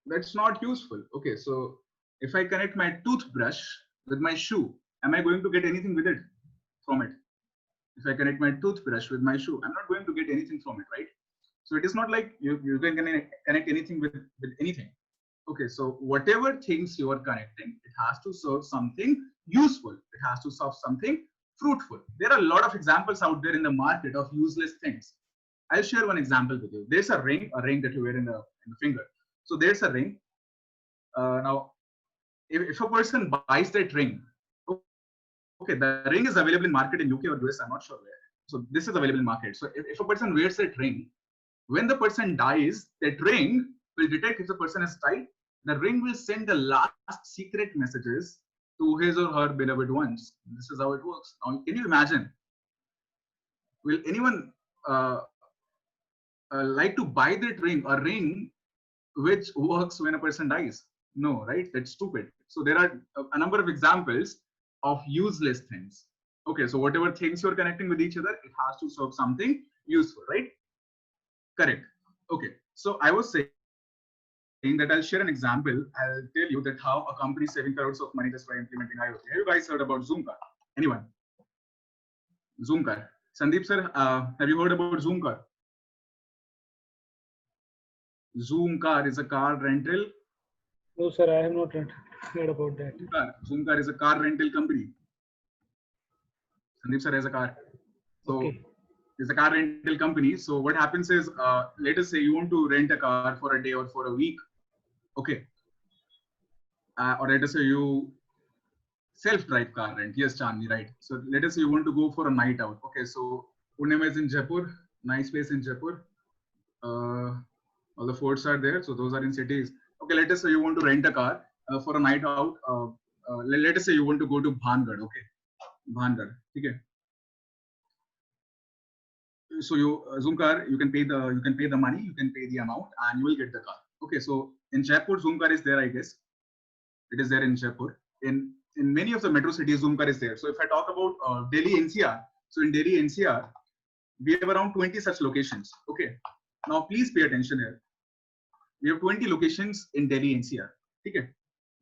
that's not useful. Okay, so if I connect my toothbrush with my shoe, am I going to get anything with it from it? If I connect my toothbrush with my shoe, I'm not going to get anything from it, right? So it is not like you can connect anything with anything. Okay, so whatever things you are connecting, it has to serve something useful. It has to serve something fruitful. There are a lot of examples out there in the market of useless things. I'll share one example with you. There's a ring that you wear in the finger. So there's a ring. Now, if a person buys that ring, okay, the ring is available in market in UK or US, I'm not sure where. So this is available in market. So if a person wears that ring, when the person dies, that ring will detect if the person has died. The ring will send the last secret messages to his or her beloved ones. This is how it works. Now, can you imagine? Will anyone like to buy that ring, a ring which works when a person dies? No, right? That's stupid. So there are a number of examples of useless things. Okay, so whatever things you're connecting with each other, it has to serve something useful, right? Correct. Okay, so I was saying that I'll share an example. I'll tell you that how a company is saving crores of money just by implementing IoT. Have you guys heard about Zoom Car? Anyone? Zoom Car. Sandeep sir, have you heard about Zoom Car? Zoom Car is a car rental. No, sir, I have not heard about that. Zoom Car is a car rental company. Sandeep sir has a car. So Okay. it's a car rental company. So what happens is, let us say you want to rent a car for a day or for a week. Okay. Or let us say you self-drive car rent. Yes, Chandni, right. So let us say you want to go for a night out. Okay. So Pune is in Jaipur. Nice place in Jaipur. All the forts are there. So those are in cities. Okay. Let us say you want to rent a car for a night out. Let us say you want to go to Bhangarh. Okay. Bhangarh. Okay. So you Zoom car, you can pay the money, you can pay the amount, and you will get the car. Okay, so in Jaipur, Zoom car is there, I guess. It is there in Jaipur. In many of the metro cities, Zoom car is there. So if I talk about Delhi NCR, so in Delhi NCR, we have around 20 such locations. Okay, now please pay attention here. We have 20 locations in Delhi NCR. Okay,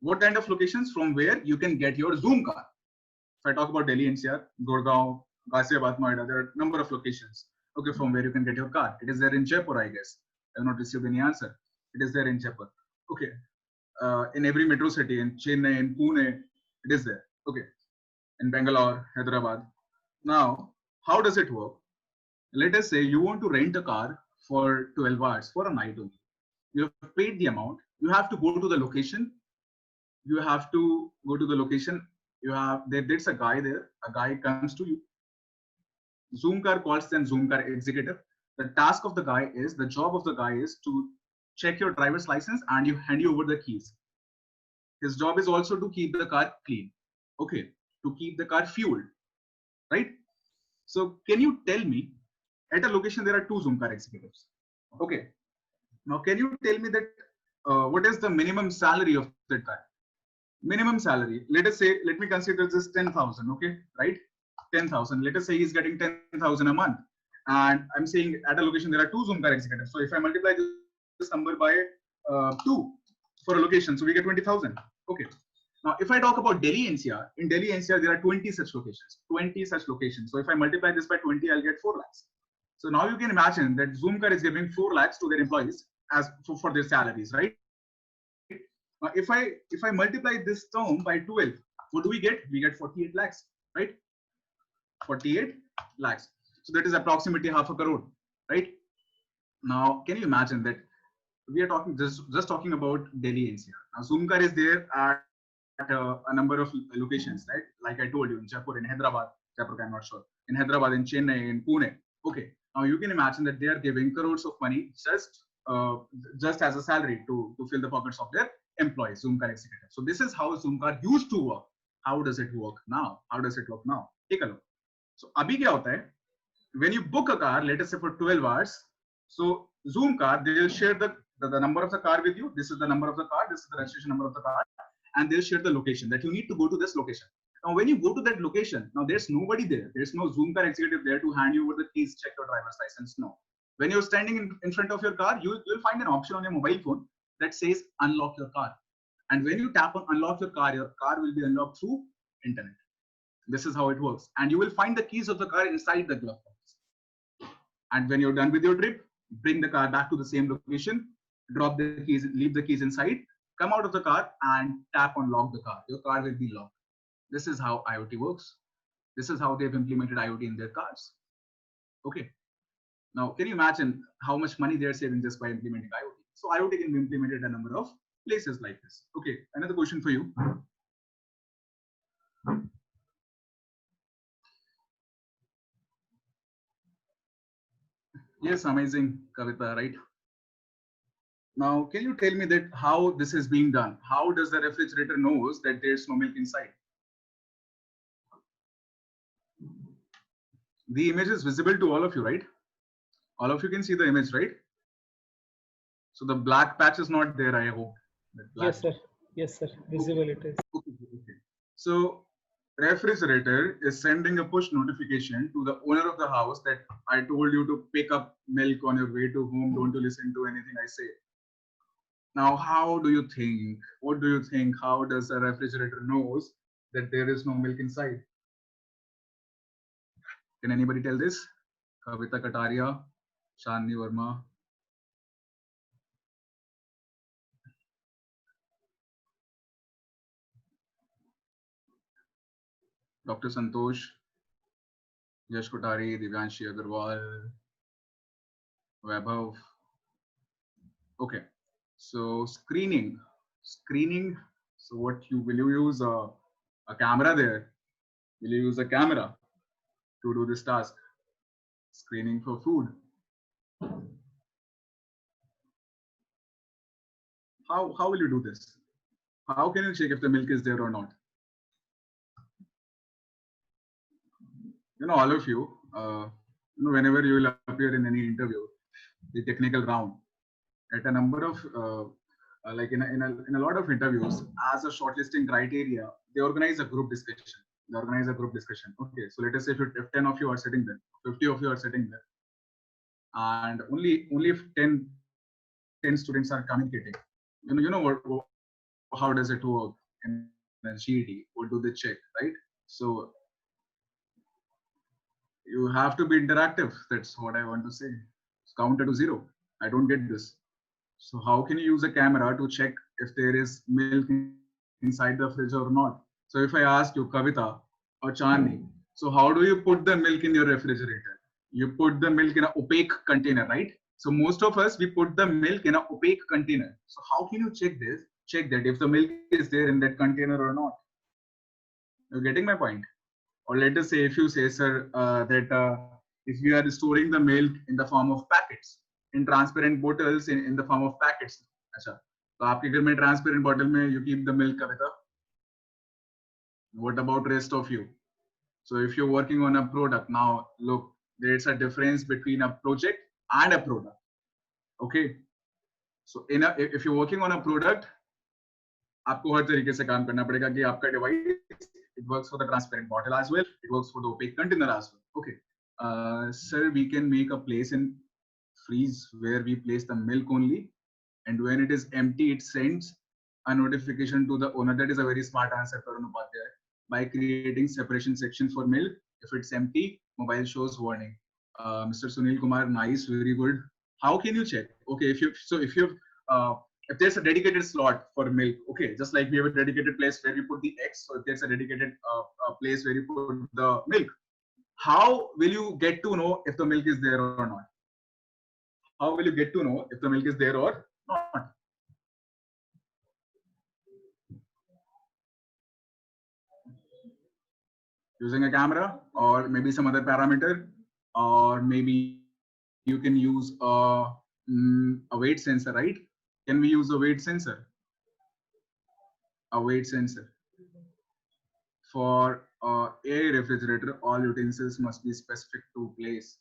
what kind of locations from where you can get your Zoom car? If I talk about Delhi NCR, Gurgaon, Ghaziabad, Noida, there are a number of locations. Okay, from where you can get your car. It is there in Jaipur, I guess. I have not received any answer. It is there in Jaipur. Okay. In every metro city, in Chennai, in Pune, it is there. Okay. In Bangalore, Hyderabad. Now, how does it work? Let us say you want to rent a car for 12 hours for a night only. You have paid the amount. You have to go to the location. You have to go to the location. There's a guy there. A guy comes to you. Zoom car calls them Zoom car executive. The task of the guy is, the job of the guy is to check your driver's license and you hand you over the keys. His job is also to keep the car clean. Okay, to keep the car fueled, right? So can you tell me, at a location there are two Zoom car executives. Okay, now can you tell me that what is the minimum salary of that guy? Minimum salary. Let us say, let me consider this 10,000. Okay, right? 10,000. Let us say he's getting 10,000 a month, and I'm saying at a location there are two Zoom car executives. So if I multiply this number by 2 for a location, so we get 20,000. Okay. Now, if I talk about Delhi NCR, in Delhi NCR there are 20 such locations. 20 such locations. So if I multiply this by 20, I'll get 4 lakhs. So now you can imagine that Zoom car is giving 4 lakhs to their employees as for their salaries, right? Now, if I multiply this term by 12, what do we get? We get 48 lakhs, right? 48 lakhs. So that is approximately half a crore, right? Now, can you imagine that we are talking just talking about Delhi NCR. Now, Zoom car is there at a number of locations, right? Like I told you, in Jaipur, in Hyderabad, Jaipur, I'm not sure, in Hyderabad, in Chennai, in Pune. Okay. Now you can imagine that they are giving crores of money just as a salary to fill the pockets of their employees, Zoom car executive. So this is how Zoom car used to work. How does it work now? How does it work now? Take a look. So abhi kya hota hai? When you book a car, let us say for 12 hours, so Zoom car, they will share the number of the car with you. This is the number of the car. This is the registration number of the car. And they'll share the location that you need to go to this location. Now, when you go to that location, now there's nobody there. There's no Zoom car executive there to hand you over the keys, check your driver's license. No. When you're standing in front of your car, you'll find an option on your mobile phone that says unlock your car. And when you tap on unlock your car will be unlocked through internet. This is how it works. And you will find the keys of the car inside the glove box. And when you're done with your trip, bring the car back to the same location, drop the keys, leave the keys inside, come out of the car and tap on lock the car. Your car will be locked. This is how IoT works. This is how they've implemented IoT in their cars. Okay. Now, can you imagine how much money they're saving just by implementing IoT? So IoT can be implemented at a number of places like this. Okay. Another question for you. Yes, amazing, Kavita, right? Now, can you tell me that how this is being done? How does the refrigerator knows that there's no milk inside? The image is visible to all of you, right? All of you can see the image, right? So the black patch is not there, I hope. Yes, sir. Yes, sir. Visible it is. Okay. So refrigerator is sending a push notification to the owner of the house that I told you to pick up milk on your way to home. Don't you listen to anything I say. Now, how do you think? What do you think? How does a refrigerator knows that there is no milk inside? Can anybody tell this? Kavita Kataria, Shanni Verma. Dr. Santosh, Yash Kotari, Divyanshi Agarwal, Vaibhav. Okay, so screening. So what will you use a camera there? Will you use a camera to do this task? Screening for food. How will you do this? How can you check if the milk is there or not? All of you, whenever you will appear in any interview, the technical round, at a number of like in a lot of interviews, as a shortlisting criteria, they organize a group discussion. Okay, so let us say if 10 of you are sitting there, 50 of you are sitting there, and only if 10 students are communicating, what how does it work in a GED? What do they check, right? So you have to be interactive. That's what I want to say. Count it to 0. I don't get this. So how can you use a camera to check if there is milk inside the fridge or not? So if I ask you, Kavita or Chandni, so how do you put the milk in your refrigerator? You put the milk in an opaque container, right? So most of us, we put the milk in an opaque container. So how can you check this? Check that if the milk is there in that container or not. You're getting my point? Or let us say, if you say, sir, that if we are storing the milk in the form of packets, in transparent bottles, in the form of packets. अच्छा, तो आपके घर में transparent bottle में you keep the milk, Kavita. What about rest of you? So if you're working on a product, now look, there's a difference between a project and a product. Okay. So if you're working on a product, आपको हर तरीके से काम करना पड़ेगा कि आपका device, it works for the transparent bottle as well, it works for the opaque container as well. Okay. Sir, we can make a place in freeze where we place the milk only, and when it is empty, it sends a notification to the owner. That is a very smart answer, Tarun Upadhyay. By creating separation section for milk, if it's empty, mobile shows warning. Mr. Sunil Kumar, nice, very good. How can you check? Okay, if there's a dedicated slot for milk, okay, just like we have a dedicated place where we put the eggs, so if there's a dedicated place where you put the milk, how will you get to know if the milk is there or not? How will you get to know if the milk is there or not? Using a camera or maybe some other parameter, or maybe you can use a weight sensor, right? Can we use a weight sensor? A weight sensor. For a refrigerator, all utensils must be specific to place.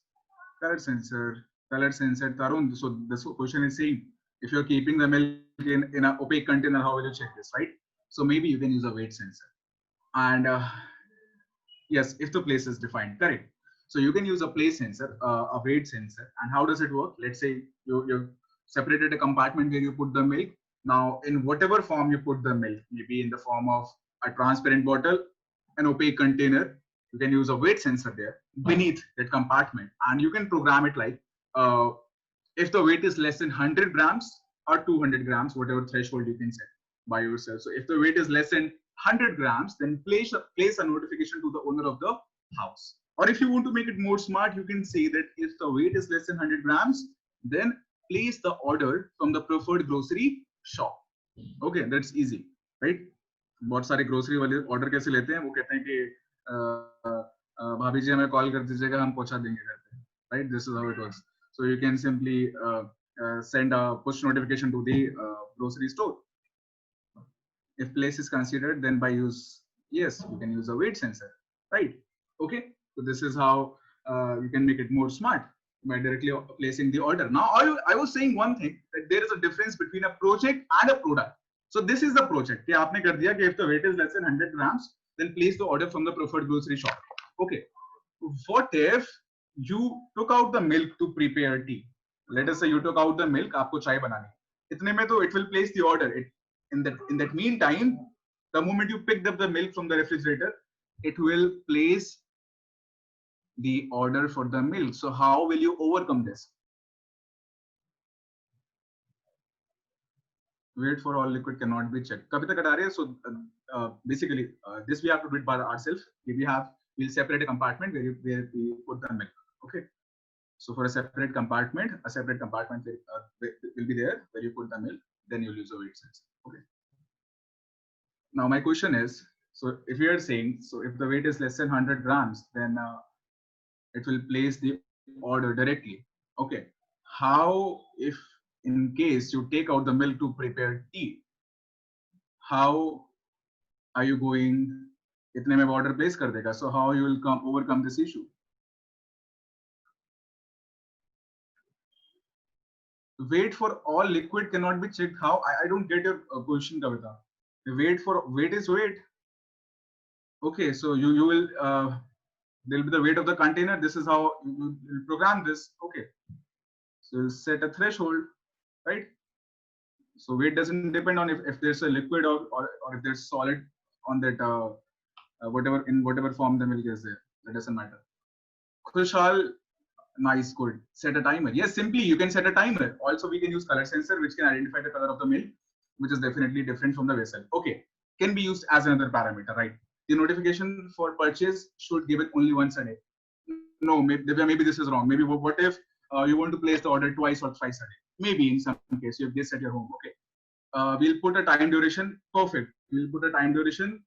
Color sensor, Tarun. So this question is saying, if you're keeping the milk in an opaque container, how will you check this, right? So maybe you can use a weight sensor. And yes, if the place is defined, correct. So you can use a place sensor, a weight sensor. And how does it work? Let's say you've separated a compartment where you put the milk. Now, in whatever form you put the milk, maybe in the form of a transparent bottle, an opaque container, you can use a weight sensor there beneath that compartment. And you can program it like, if the weight is less than 100 grams or 200 grams, whatever threshold you can set by yourself. So if the weight is less than 100 grams, then place a notification to the owner of the house. Or if you want to make it more smart, you can say that if the weight is less than 100 grams, then place the order from the preferred grocery shop. Okay, that's easy, right? बहुत सारे grocery वाले order कैसे लेते हैं, वो कहते हैं कि भाभी जी हमें कॉल कर दीजिएगा, हम पहुंचा देंगे घर पे, right? This is how it works. So you can simply send a push notification to the grocery store. If place is considered, then by use, yes, you can use a weight sensor, right? Okay, so this is how you can make it more smart by directly placing the order. Now, I was saying one thing, that there is a difference between a project and a product. So this is the project. कि आपने कर दिया कि if the weight is less than 100 grams, then place the order from the preferred grocery shop. Okay. What if you took out the milk to prepare tea? Let us say you took out the milk, आपको चाय बनानी. इतने में तो it will place the order. In that meantime, the moment you picked up the milk from the refrigerator, it will place the order for the milk. So how will you overcome this? Weight for all liquid cannot be checked. Kavita Kataria. So basically, this we have to do it by ourselves. We'll separate a compartment where we put the milk. Okay. So for a separate compartment will be there where you put the milk. Then you'll use a weight sensor. Okay. Now my question is, so if you are saying, so if the weight is less than 100 grams, then it will place the order directly. Okay. How if in case you take out the milk to prepare tea, how are you going? इतने में order place कर देगा. So how you will overcome this issue? Weight for all liquid cannot be checked. How? I don't get your question, Kavita. Weight is weight. Okay, so you will there will be the weight of the container. This is how you will program this. Okay, so you'll set a threshold, right? So weight doesn't depend on if there's a liquid or if there's solid on that whatever form the milk is there. That doesn't matter. Khushal, nice, good. Set a timer. Yes, simply you can set a timer. Also, we can use color sensor, which can identify the color of the milk, which is definitely different from the vessel. Okay, can be used as another parameter, right? The notification for purchase should give it only once a day. No, maybe this is wrong. Maybe what if you want to place the order twice or thrice a day? Maybe in some case you have this at your home. Okay, we'll put a time duration. Perfect. We'll put a time duration.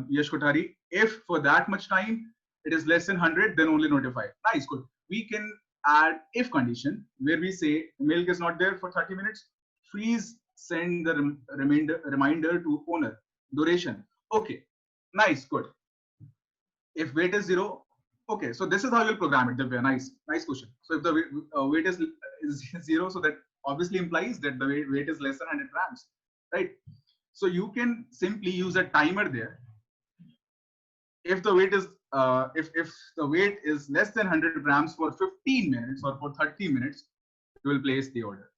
Yash Kothari. If for that much time it is less than 100, then only notify. Nice, good. We can add if condition where we say milk is not there for 30 minutes. Please send the reminder to owner. Duration. Okay. Nice, good. If weight is 0, okay. So this is how you'll program it. Divya, nice question. So if the weight is 0, so that obviously implies that the weight is less than 100 grams, right? So you can simply use a timer there. If the weight is if the weight is less than 100 grams for 15 minutes or for 30 minutes, you will place the order.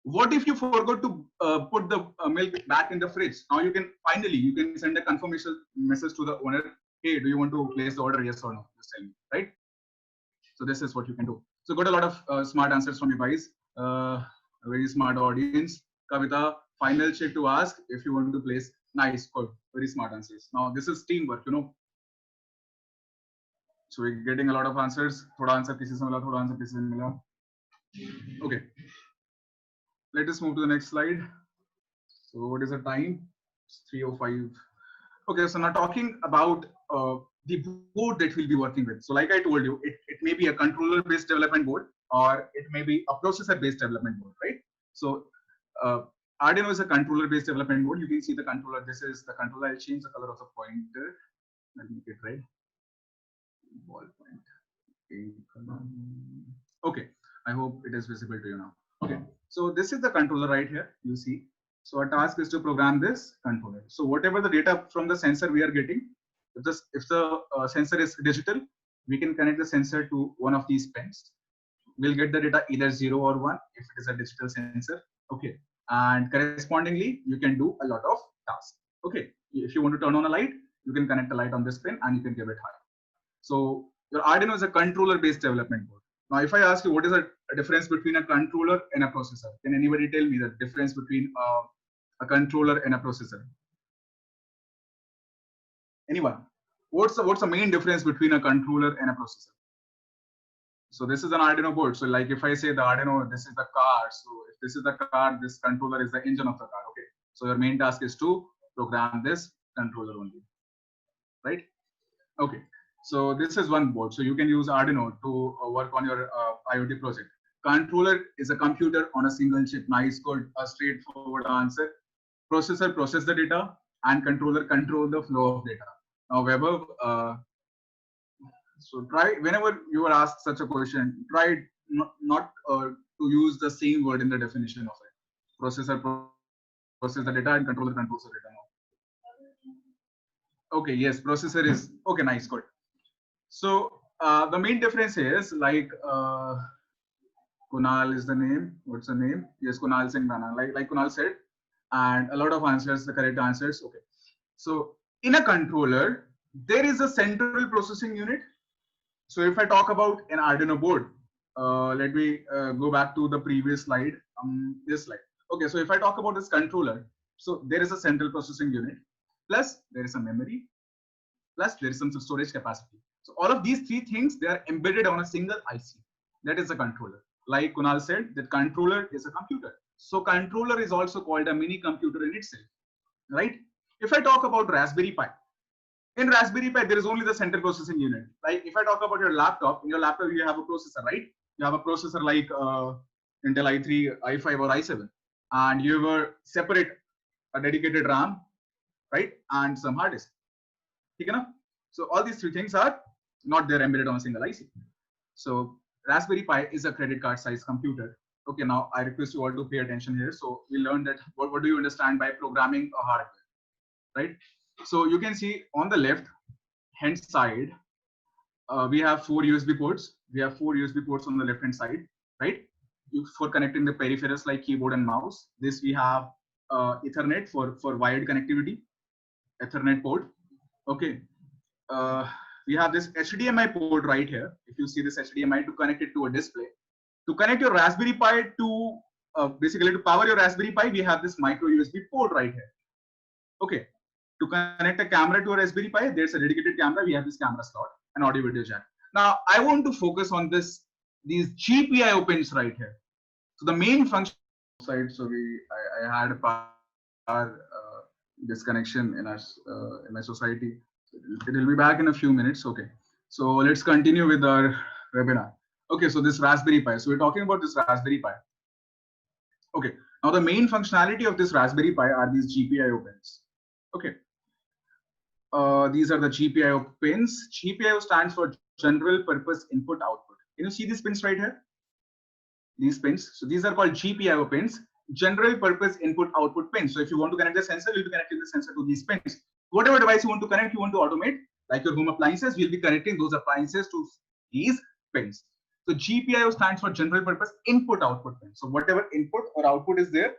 What if you forgot to put the milk back in the fridge? Now you can send a confirmation message to the owner. Hey, do you want to place the order? Yes or no? Just tell me, right? So this is what you can do. So got a lot of smart answers from you guys. A very smart audience. Kavita, final check to ask if you want to place. Nice, good, very smart answers. Now this is teamwork, you know. So we're getting a lot of answers. Thoda answer kisi se mila, thoda answer kisi se mila. Okay. Let us move to the next slide. So what is the time? It's 3:05. Okay, so now talking about the board that we'll be working with. So like I told you, it may be a controller-based development board or it may be a processor-based development board, right? So Arduino is a controller-based development board. You can see the controller. This is the controller. I'll change the color of the pointer. Let me make it red. Ballpoint. Okay, I hope it is visible to you now. Okay, so this is the controller right here. You see. So our task is to program this controller. So whatever the data from the sensor we are getting, if the sensor is digital, we can connect the sensor to one of these pins. We'll get the data either 0 or 1 if it is a digital sensor. Okay, and correspondingly, you can do a lot of tasks. Okay, if you want to turn on a light, you can connect a light on this pin and you can give it high. So your Arduino is a controller-based development board. Now, if I ask you what is a difference between a controller and a processor, can anybody tell me the difference between a controller and a processor? Anyone? What's the main difference between a controller and a processor? So this is an Arduino board. So like if I say the Arduino, this is the car. So if this is the car, this controller is the engine of the car. Okay. So your main task is to program this controller only, right? Okay. So this is one board. So you can use Arduino to work on your IoT project. Controller is a computer on a single chip. Nice, good, a straightforward answer. Processor process the data and controller control the flow of data. Now, Weber, so try whenever you are asked such a question, try not to use the same word in the definition of it. Processor process the data and controller controls the data. Okay, yes, processor is okay. Nice, good. So the main difference is like Kunal is the name. What's the name? Yes, Kunal Singh Rana. Like Kunal said, and a lot of answers, the correct answers. Okay. So in a controller, there is a central processing unit. So if I talk about an Arduino board, let me go back to the previous slide. This slide. Okay, so if I talk about this controller, so there is a central processing unit, plus there is a memory, plus there is some storage capacity. So all of these three things, they are embedded on a single IC. That is a controller. Like Kunal said, that controller is a computer. So controller is also called a mini computer in itself, right? If I talk about Raspberry Pi, in Raspberry Pi, there is only the central processing unit. Like if I talk about your laptop, in your laptop you have a processor, right? You have a processor like Intel i3, i5 or i7, and you have a separate, a dedicated RAM, right? And some hard disk. Okay, na? So all these three things are not there embedded on a single IC. So Raspberry Pi is a credit card size computer. Okay, now I request you all to pay attention here. So we learned that what do you understand by programming a hardware, right? So you can see on the left hand side, we have 4 USB ports. We have 4 USB ports on the left hand side, right? For connecting the peripherals like keyboard and mouse. This we have Ethernet for wired connectivity, Ethernet port. Okay. We have this HDMI port right here. If you see this HDMI, to connect it to a display. To connect your Raspberry Pi to basically to power your Raspberry Pi, we have this micro USB port right here. Okay. To connect a camera to a Raspberry Pi, there's a dedicated camera. We have this camera slot, an audio video jack. Now I want to focus on these GPIO pins right here. So the main function side. So I had a power disconnection in my society. It will be back in a few minutes. Okay. So let's continue with our webinar. Okay. So this Raspberry Pi. So we're talking about this Raspberry Pi. Okay. Now the main functionality of this Raspberry Pi are these GPIO pins. Okay. These are the GPIO pins. GPIO stands for General Purpose Input Output. Can you see these pins right here? These pins. So these are called GPIO pins, General Purpose Input Output pins. So if you want to connect the sensor, you'll be connecting the sensor to these pins. Whatever device you want to connect, you want to automate, like your home appliances, we'll be connecting those appliances to these pins. So GPIO stands for General Purpose Input Output pins. So whatever input or output is there,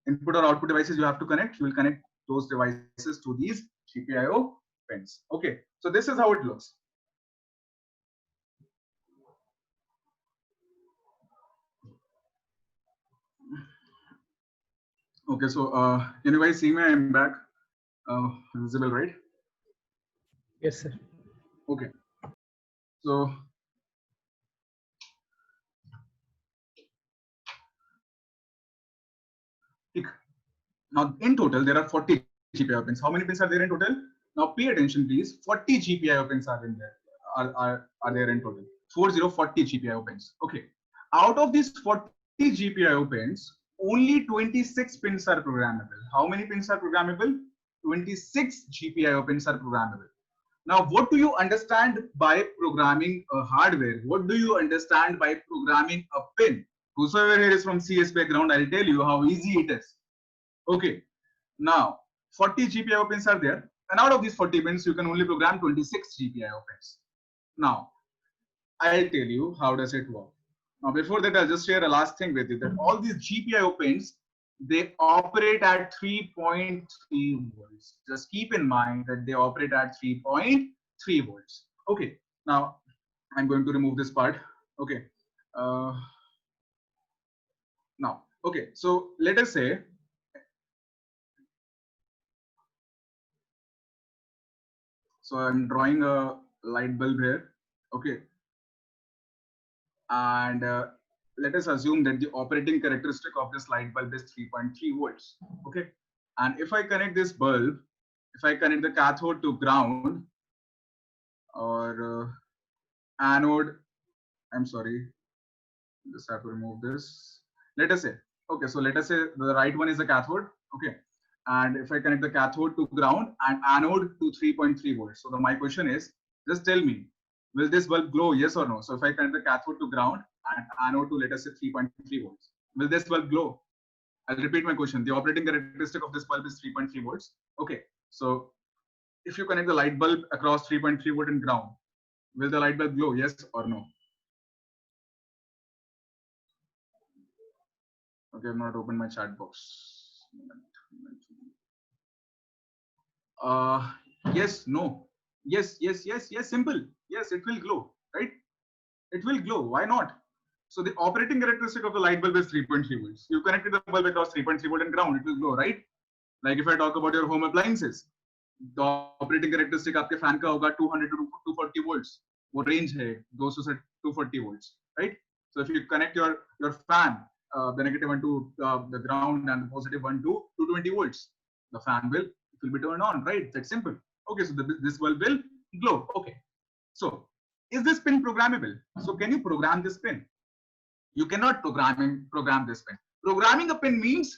input or output devices you have to connect, you will connect those devices to these GPIO pins. Okay, so this is how it looks. Okay, so can you guys see me? I'm back. Visible, right? Yes, sir. Okay. So now in total there are 40 GPIO pins. How many pins are there in total? Now pay attention, please. 40 GPIO pins are in there. Are there in total? 40 GPIO pins. Okay. Out of these 40 GPIO pins, only 26 pins are programmable. How many pins are programmable? 26 GPIO pins are programmable. Now, what do you understand by programming a hardware? What do you understand by programming a pin? Whosoever here is from CS background, I'll tell you how easy it is. Okay. Now, 40 GPIO pins are there. And out of these 40 pins, you can only program 26 GPIO pins. Now, I'll tell you how does it work. Now, before that, I'll just share a last thing with you that all these GPIO pins, they operate at 3.3 volts. Just keep in mind that they operate at 3.3 volts. Okay. Now, I'm going to remove this part. Okay. Now, okay. So let us say, so I'm drawing a light bulb here. Okay. And let us assume that the operating characteristic of this light bulb is 3.3 volts. Okay. And if I connect this bulb, if I connect the cathode to ground or anode, I'm sorry, just have to remove this. Let us say, okay, so let us say the right one is the cathode. Okay. And if I connect the cathode to ground and anode to 3.3 volts. So my question is, just tell me, will this bulb glow? Yes or no? So if I connect the cathode to ground and anode to, let us say, 3.3 volts, will this bulb glow? I'll repeat my question. The operating characteristic of this bulb is 3.3 volts. Okay. So if you connect the light bulb across 3.3 volt and ground, will the light bulb glow? Yes or no? Okay, I've not opened my chat box. Yes, no. Yes, yes, yes, yes, simple. Yes, it will glow, right? It will glow. Why not? So the operating characteristic of the light bulb is 3.3 volts. You connected the bulb across 3.3 volt and ground, it will glow, right? Like if I talk about your home appliances, the operating characteristic आपके fan का होगा 200 to 240 volts. वो range है 200 से 240 volts, right? So if you connect your fan, the negative one to the ground and the positive one to 220 volts, the fan will be turned on, right? That's simple. Okay, so this bulb will glow. Okay, so is this pin programmable? So can you program this pin? You cannot program this pin. Programming a pin means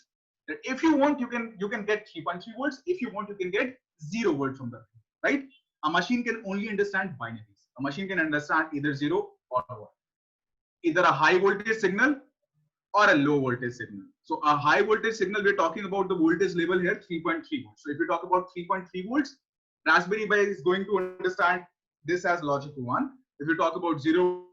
that if you want, you can get 3.3 volts. If you want, you can get 0 volts from the pin, right? A machine can only understand binaries. A machine can understand either 0 or 1, either a high voltage signal or a low voltage signal. So a high voltage signal, we're talking about the voltage level here, 3.3 volts. So if we talk about 3.3 volts, Raspberry Pi is going to understand this as logic 1. If you talk about 0,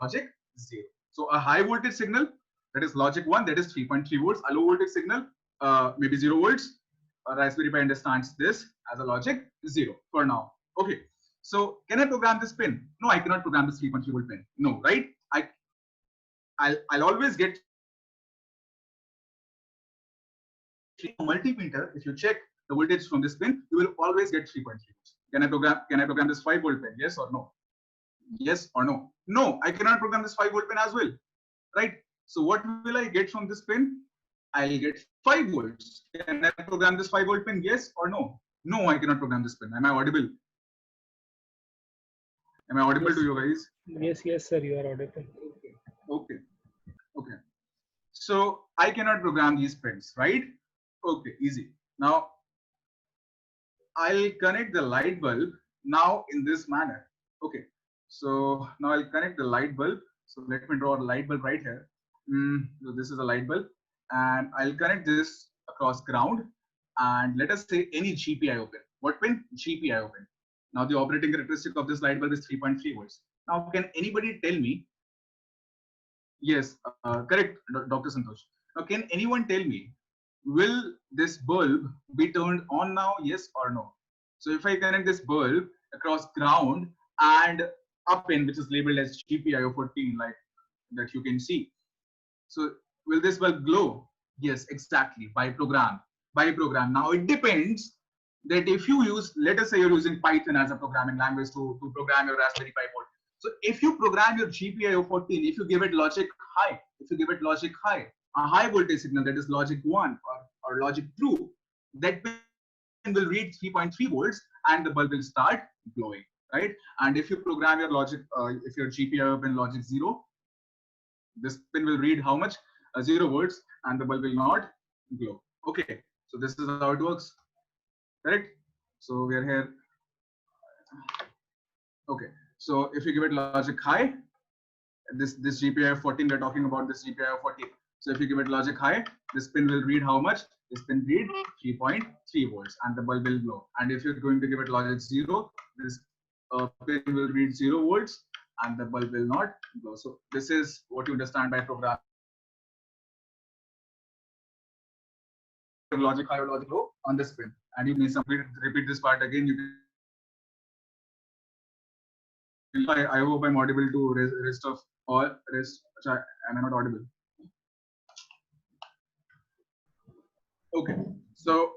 logic 0. So a high voltage signal, that is logic 1, that is 3.3 volts. A low voltage signal, maybe 0 volts. Raspberry Pi understands this as a logic 0 for now. Okay. So can I program this pin? No, I cannot program this 3.3 volt pin. No, right? I'll always get a multimeter. If you check the voltage from this pin, you will always get 3.3 volts. Can I program this 5 volt pin? Yes or no? Yes or no? No, I cannot program this 5 volt pin as well, right? So what will I get from this pin? I'll get 5 volts. Can I program this 5 volt pin? Yes or no? No, I cannot program this pin. Am I audible? Am I audible to you guys? Yes, sir, you are audible. Okay. So I cannot program these pins, right? Okay, easy. Now I'll connect the light bulb now in this manner. Okay, so now I'll connect the light bulb. So let me draw a light bulb right here. So this is a light bulb, and I'll connect this across ground. And let us say any GPIO pin. What pin? GPIO pin. Now the operating characteristic of this light bulb is 3.3 volts. Now can anybody tell me? Yes, correct, Dr. Santosh. Now can anyone tell me, will this bulb be turned on now? Yes or no? So if I connect this bulb across ground and a pin which is labeled as GPIO14, like that you can see. So will this bulb glow? Yes, exactly, by program. Now it depends that if you use, let us say you're using Python as a programming language to program your Raspberry Pi board. So if you program your GPIO14, if you give it logic high, a high voltage signal, that is logic 1 or logic 2, that pin will read 3.3 volts and the bulb will start glowing, right? And if you program your logic, if your GPIO pin logic 0, this pin will read how much? 0 volts and the bulb will not glow. Okay, so this is how it works, correct? So we are here. Okay, so if you give it logic high, this GPIO14, we're talking about this GPIO14. So if you give it logic high, this pin will read how much? This pin read 3.3 volts and the bulb will glow. And if you're going to give it logic 0, this pin will read 0 volts and the bulb will not glow. So this is what you understand by programming. Logic high or logic low on this pin. And you may simply repeat this part again. You can, I hope I'm audible to rest of all. Am I not audible? Okay, so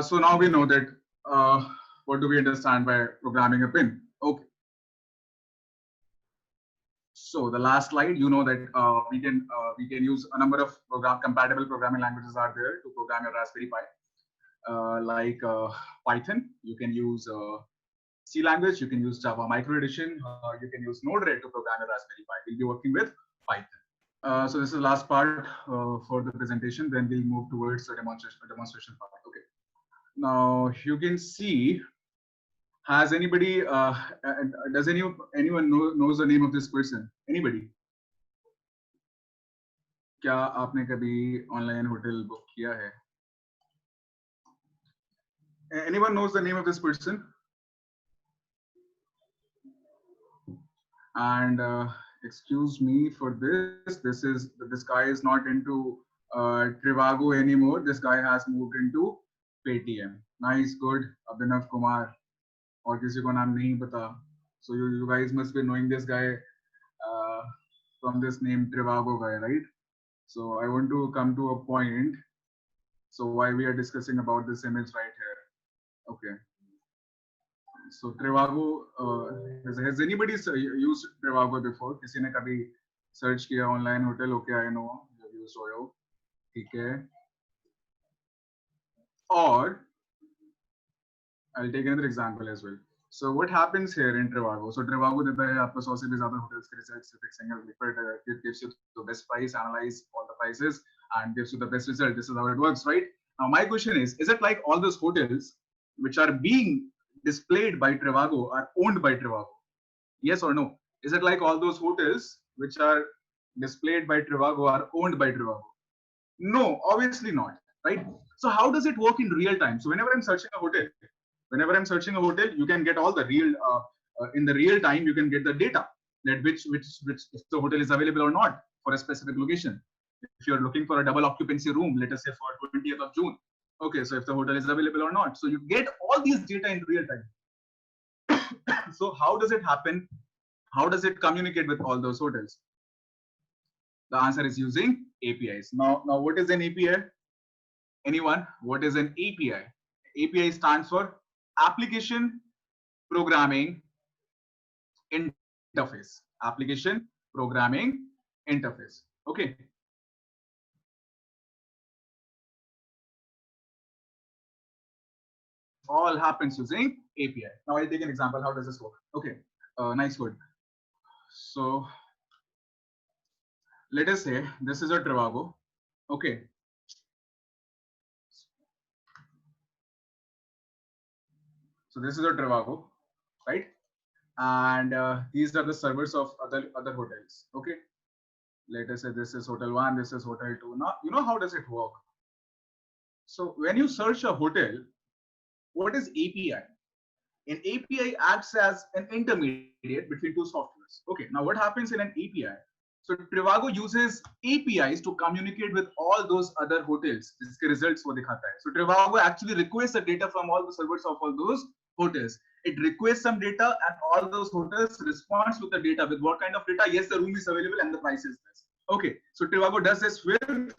so now we know that what do we understand by programming a pin? Okay. So the last slide, you know that we can use a number of compatible programming languages are there to program your Raspberry Pi, like Python. You can use C language. You can use Java Micro Edition. You can use Node-RED to program your Raspberry Pi. We'll be working with Python. So this is the last part for the presentation. Then we'll move towards the demonstration part. Okay. Now you can see. Has anybody? Does anyone knows the name of this person? Anybody? क्या आपने कभी online hotel book किया है? Anyone knows the name of this person? And excuse me for this. This guy is not into Trivago anymore. This guy has moved into Paytm. Nice, good. Abhinav Kumar. और किसी को नाम नहीं पता. So you guys must be knowing this guy from this name Trivago guy, right? So I want to come to a point. So why we are discussing about this image right here? Okay. So Trivago, has anybody used Trivago before? किसी ने कभी search किया online hotel? Okay, I know you used Oyo. ठीक है. Or I'll take another example as well. So what happens here in Trivago? So Trivago देता है आपको 100 से भी ज़्यादा hotels के results with single liquid. It gives you the best price, analyze all the prices, and gives you the best result. This is how it works, right? Now my question is it like all those hotels which are being displayed by Trivago are owned by Trivago? Yes or no? Is it like all those hotels which are displayed by Trivago are owned by Trivago? No, obviously not, right? So how does it work in real time? So whenever I'm searching a hotel, you can get all the real in the real time. You can get the data that which if the hotel is available or not for a specific location. If you're looking for a double occupancy room, let us say for 20th of June, okay, so if the hotel is available or not, so you get all these data in real time. So how does it happen? How does it communicate with all those hotels? The answer is using APIs. Now what is an API? Anyone? What is an API? API stands for Application Programming Interface. Application Programming Interface. Okay. All happens using API. Now I'll take an example. How does this work? Okay. Nice word. So let us say this is a Trivago. Okay. So this is a Trivago, right? And these are the servers of other hotels. Okay. Let us say this is Hotel 1, this is Hotel 2. Now, you know how does it work? So when you search a hotel, what is API? An API acts as an intermediate between two softwares. Okay, now what happens in an API? So Trivago uses APIs to communicate with all those other hotels. This results wo dikhata hai. So Trivago actually requests the data from all the servers of all those hotels. It requests some data and all those hotels responds with the data. With what kind of data? Yes, the room is available and the price is this. Okay, so Trivago does this with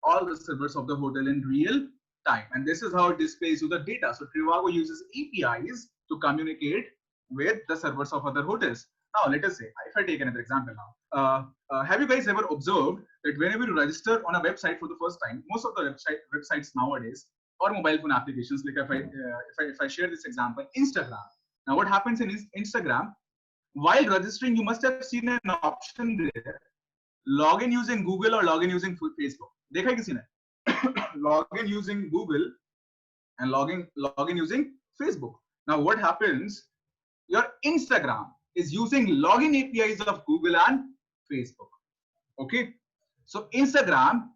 all the servers of the hotel in real time. And this is how it displays you the data. So Trivago uses APIs to communicate with the servers of other hotels. Now, let us say, if I take another example now, have you guys ever observed that whenever you register on a website for the first time, most of the websites nowadays or mobile phone applications, like if I share this example, Instagram. Now, what happens in Instagram? While registering, you must have seen an option there: login using Google or login using Facebook. देखा है किसी ने? Login using Google and login using Facebook. Now, what happens? Your Instagram is using login APIs of Google and Facebook. Okay, so Instagram,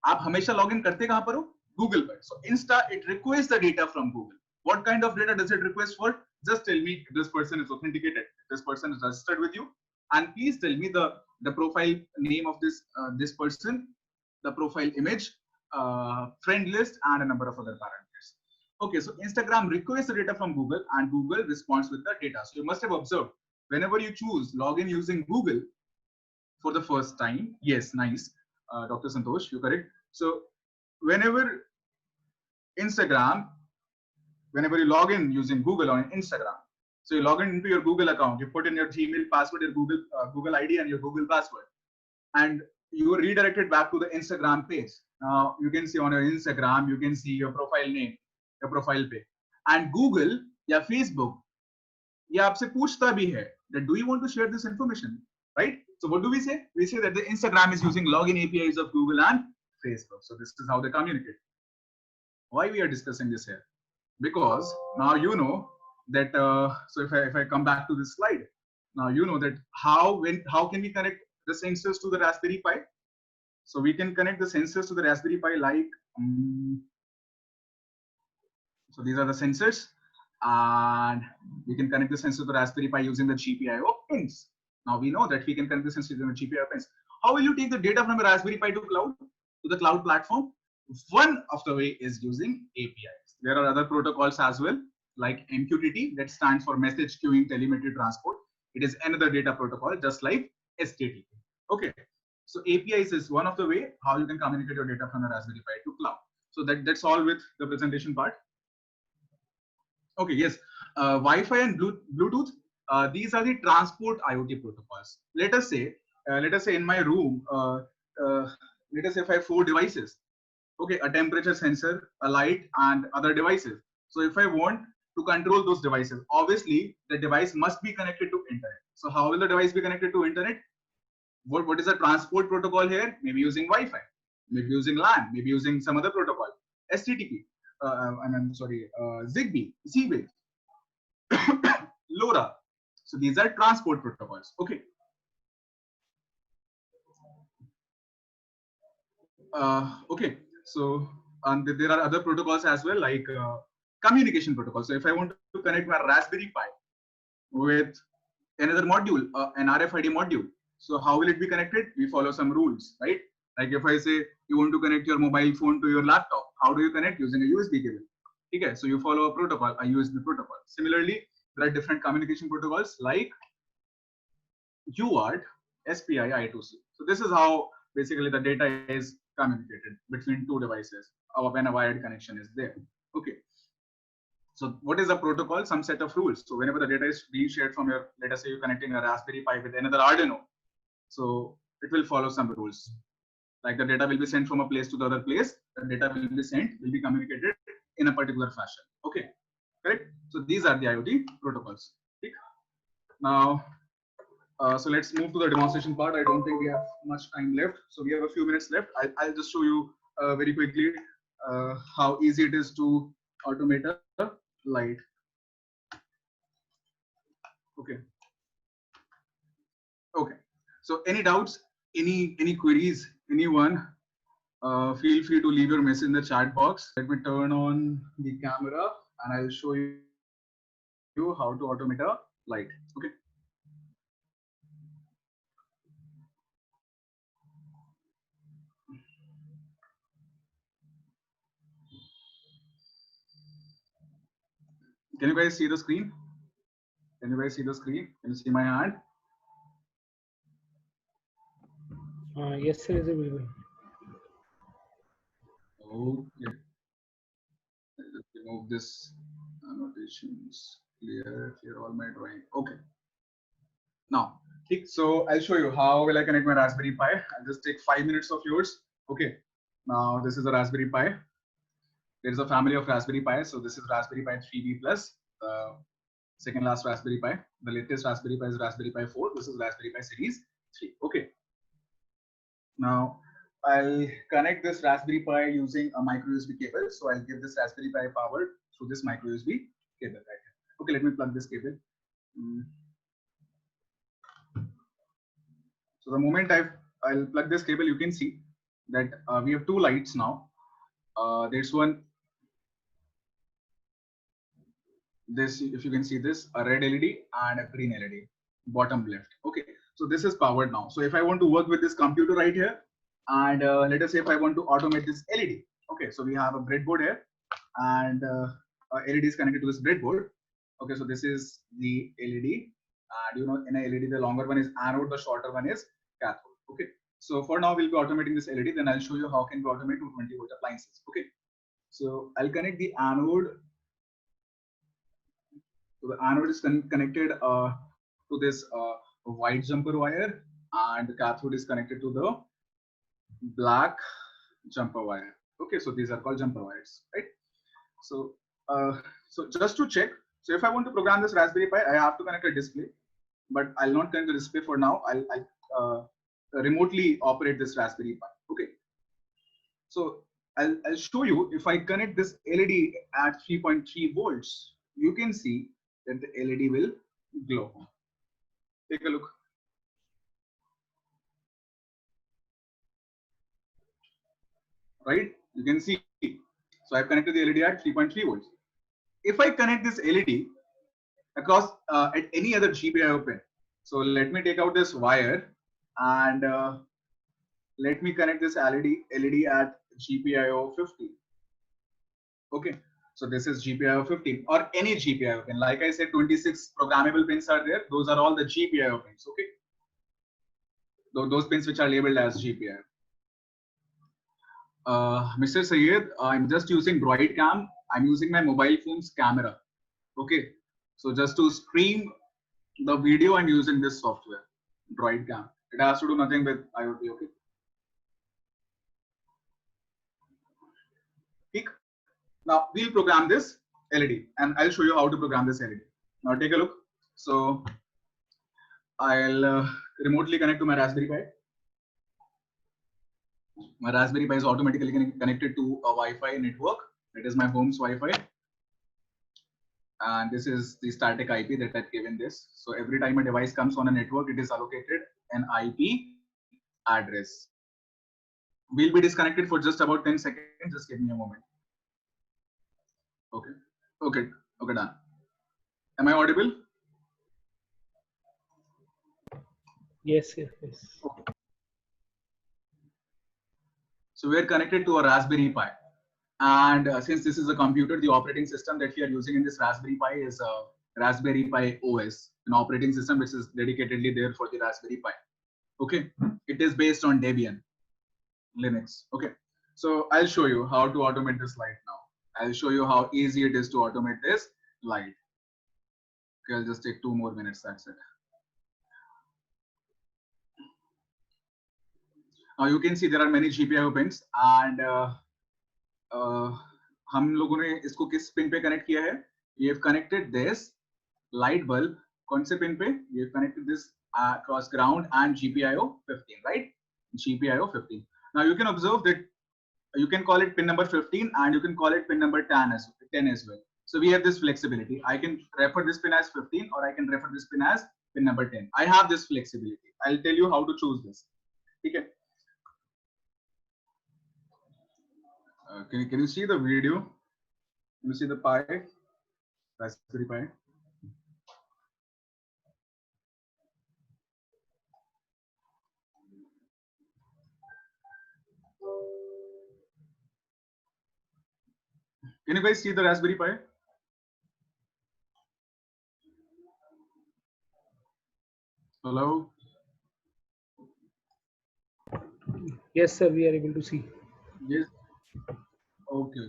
आप हमेशा login करते कहां पर हो? Google पर. So Insta, it requests the data from Google. What kind of data does it request for? Just tell me if this person is authenticated, if this person is registered with you, and please tell me the profile name of this person, the profile image, friend list, and a number of other parameters. Okay, so Instagram requests the data from Google and Google responds with the data. So you must have observed whenever you choose login using Google for the first time, yes, nice, Dr. Santosh, you're correct. So whenever you log in using Google on Instagram, so you log in into your Google account, you put in your Gmail password, your Google ID and your Google password, and you are redirected back to the Instagram page. Now you can see on your Instagram, you can see your profile name, your profile page, and Google या Facebook ये आपसे पूछता भी है that do you want to share this information, right? So what do we say? We say that the Instagram is using login APIs of Google and Facebook. So this is how they communicate. Why we are discussing this here? Because now you know that. So if I come back to this slide, now you know that how can we connect the sensors to the Raspberry Pi? So we can connect the sensors to the Raspberry Pi like. So these are the sensors, and we can connect the sensor to the Raspberry Pi using the GPIO pins. Now we know that we can connect the sensor using the GPIO pins. How will you take the data from the Raspberry Pi to the cloud platform? One of the way is using APIs. There are other protocols as well, like MQTT, that stands for Message Queuing Telemetry Transport. It is another data protocol, just like HTTP. Okay. So APIs is one of the way how you can communicate your data from the Raspberry Pi to cloud. So that's all with the presentation part. Okay, yes, Wi-Fi and Bluetooth. These are the transport IoT protocols. Let us say in my room, let us say if I have 4 devices. Okay, a temperature sensor, a light, and other devices. So if I want to control those devices, obviously the device must be connected to internet. So how will the device be connected to internet? What is the transport protocol here? Maybe using Wi-Fi, maybe using LAN, maybe using some other protocol, HTTP, I'm sorry, Zigbee, Z-Wave, LoRa. So these are transport protocols. Okay. Okay. So there are other protocols as well, like communication protocols. So if I want to connect my Raspberry Pi with another module, an RFID module, so how will it be connected? We follow some rules, right? Like if I say you want to connect your mobile phone to your laptop, how do you connect? Using a USB cable. Okay, so you follow a protocol, a USB protocol. Similarly, there are different communication protocols like UART, SPI, I2C. So this is how basically the data is communicated between two devices when a wired connection is there. Okay. So what is a protocol? Some set of rules. So whenever the data is being shared from your, let us say you're connecting a Raspberry Pi with another Arduino, so it will follow some rules. Like the data will be sent from a place to the other place. The data will be communicated in a particular fashion. Okay, correct? So these are the IoT protocols. Okay. Now, so let's move to the demonstration part. I don't think we have much time left. So we have a few minutes left. I'll just show you very quickly how easy it is to automate a light. Okay. Okay. So any doubts, any queries, anyone, feel free to leave your message in the chat box. Let me turn on the camera and I'll show you how to automate a light. Okay. Can you guys see the screen? Can you guys see the screen? Can you see my hand? Yes, sir, is available. Okay. Let's remove this annotations. Clear all my drawing. Okay. Now, so I'll show you how will I connect my Raspberry Pi. I'll just take 5 minutes of yours. Okay. Now this is a Raspberry Pi. There is a family of Raspberry Pi. So this is Raspberry Pi 3B plus, second last Raspberry Pi. The latest Raspberry Pi is Raspberry Pi 4. This is Raspberry Pi Series 3. Okay. Now I'll connect this Raspberry Pi using a micro USB cable. So I'll give this Raspberry Pi power through this micro USB cable right here. Okay, let me plug this cable. So the moment I'll plug this cable, you can see that we have two lights now. There's one. This, if you can see this, a red LED and a green LED, bottom left. Okay, so this is powered now. So if I want to work with this computer right here, and let us say if I want to automate this LED. Okay, so we have a breadboard here, and LED is connected to this breadboard. Okay, so this is the LED, and you know in a LED the longer one is anode, the shorter one is cathode. Okay, so for now we'll be automating this LED. Then I'll show you how can we automate 220 volt appliances. Okay, so I'll connect the anode. So the anode is connected to this white jumper wire, and the cathode is connected to the black jumper wire. Okay, so these are called jumper wires, right? So, so just to check, so if I want to program this Raspberry Pi, I have to connect a display, but I'll not connect the display for now. I'll remotely operate this Raspberry Pi. Okay, so I'll show you if I connect this LED at 3.3 volts, you can see that the LED will glow. Take a look. Right? You can see. So I've connected the LED at 3.3 volts. If I connect this LED across at any other GPIO pin, so let me take out this wire and let me connect this LED at GPIO 50. Okay. So this is GPIO 15 or any GPIO pin. Like I said, 26 programmable pins are there. Those are all the GPIO pins. Okay. Those pins which are labeled as GPIO. Mr. Sayed, I'm just using Droid Cam. I'm using my mobile phone's camera. Okay. So just to stream the video, I'm using this software, Droid Cam. It has to do nothing with IoT. Okay. Now we'll program this LED, and I'll show you how to program this LED. Now take a look. So I'll remotely connect to my Raspberry Pi. My Raspberry Pi is automatically connected to a Wi-Fi network. It is my home's Wi-Fi. And this is the static IP that I've given this. So every time a device comes on a network, it is allocated an IP address. We'll be disconnected for just about 10 seconds. Just give me a moment. Okay. Okay, done. Am I audible? Yes. Okay. So we're connected to a Raspberry Pi. And since this is a computer, the operating system that we are using in this Raspberry Pi is Raspberry Pi OS, an operating system which is dedicatedly there for the Raspberry Pi. Okay, it is based on Debian Linux. Okay, so I'll show you how to automate this light now. I'll show you how easy it is to automate this light. Okay, I'll just take 2 more minutes. That's it. Now you can see there are many GPIO pins, and हम लोगों ने इसको किस pin पे connect किया है? We have connected this light bulb. कौन से पिन पे? We have connected this across ground and GPIO 15, right? GPIO 15. Now you can observe that you can call it pin number 15 and you can call it pin number 10 as well. So we have this flexibility. I can refer this pin as 15 or I can refer this pin as pin number 10. I have this flexibility. I'll tell you how to choose this. Okay. Can you see the video? Can you see the Pi? Raspberry Pi. Can you guys see the Raspberry Pi? Hello? Yes, sir, we are able to see. Yes. Okay.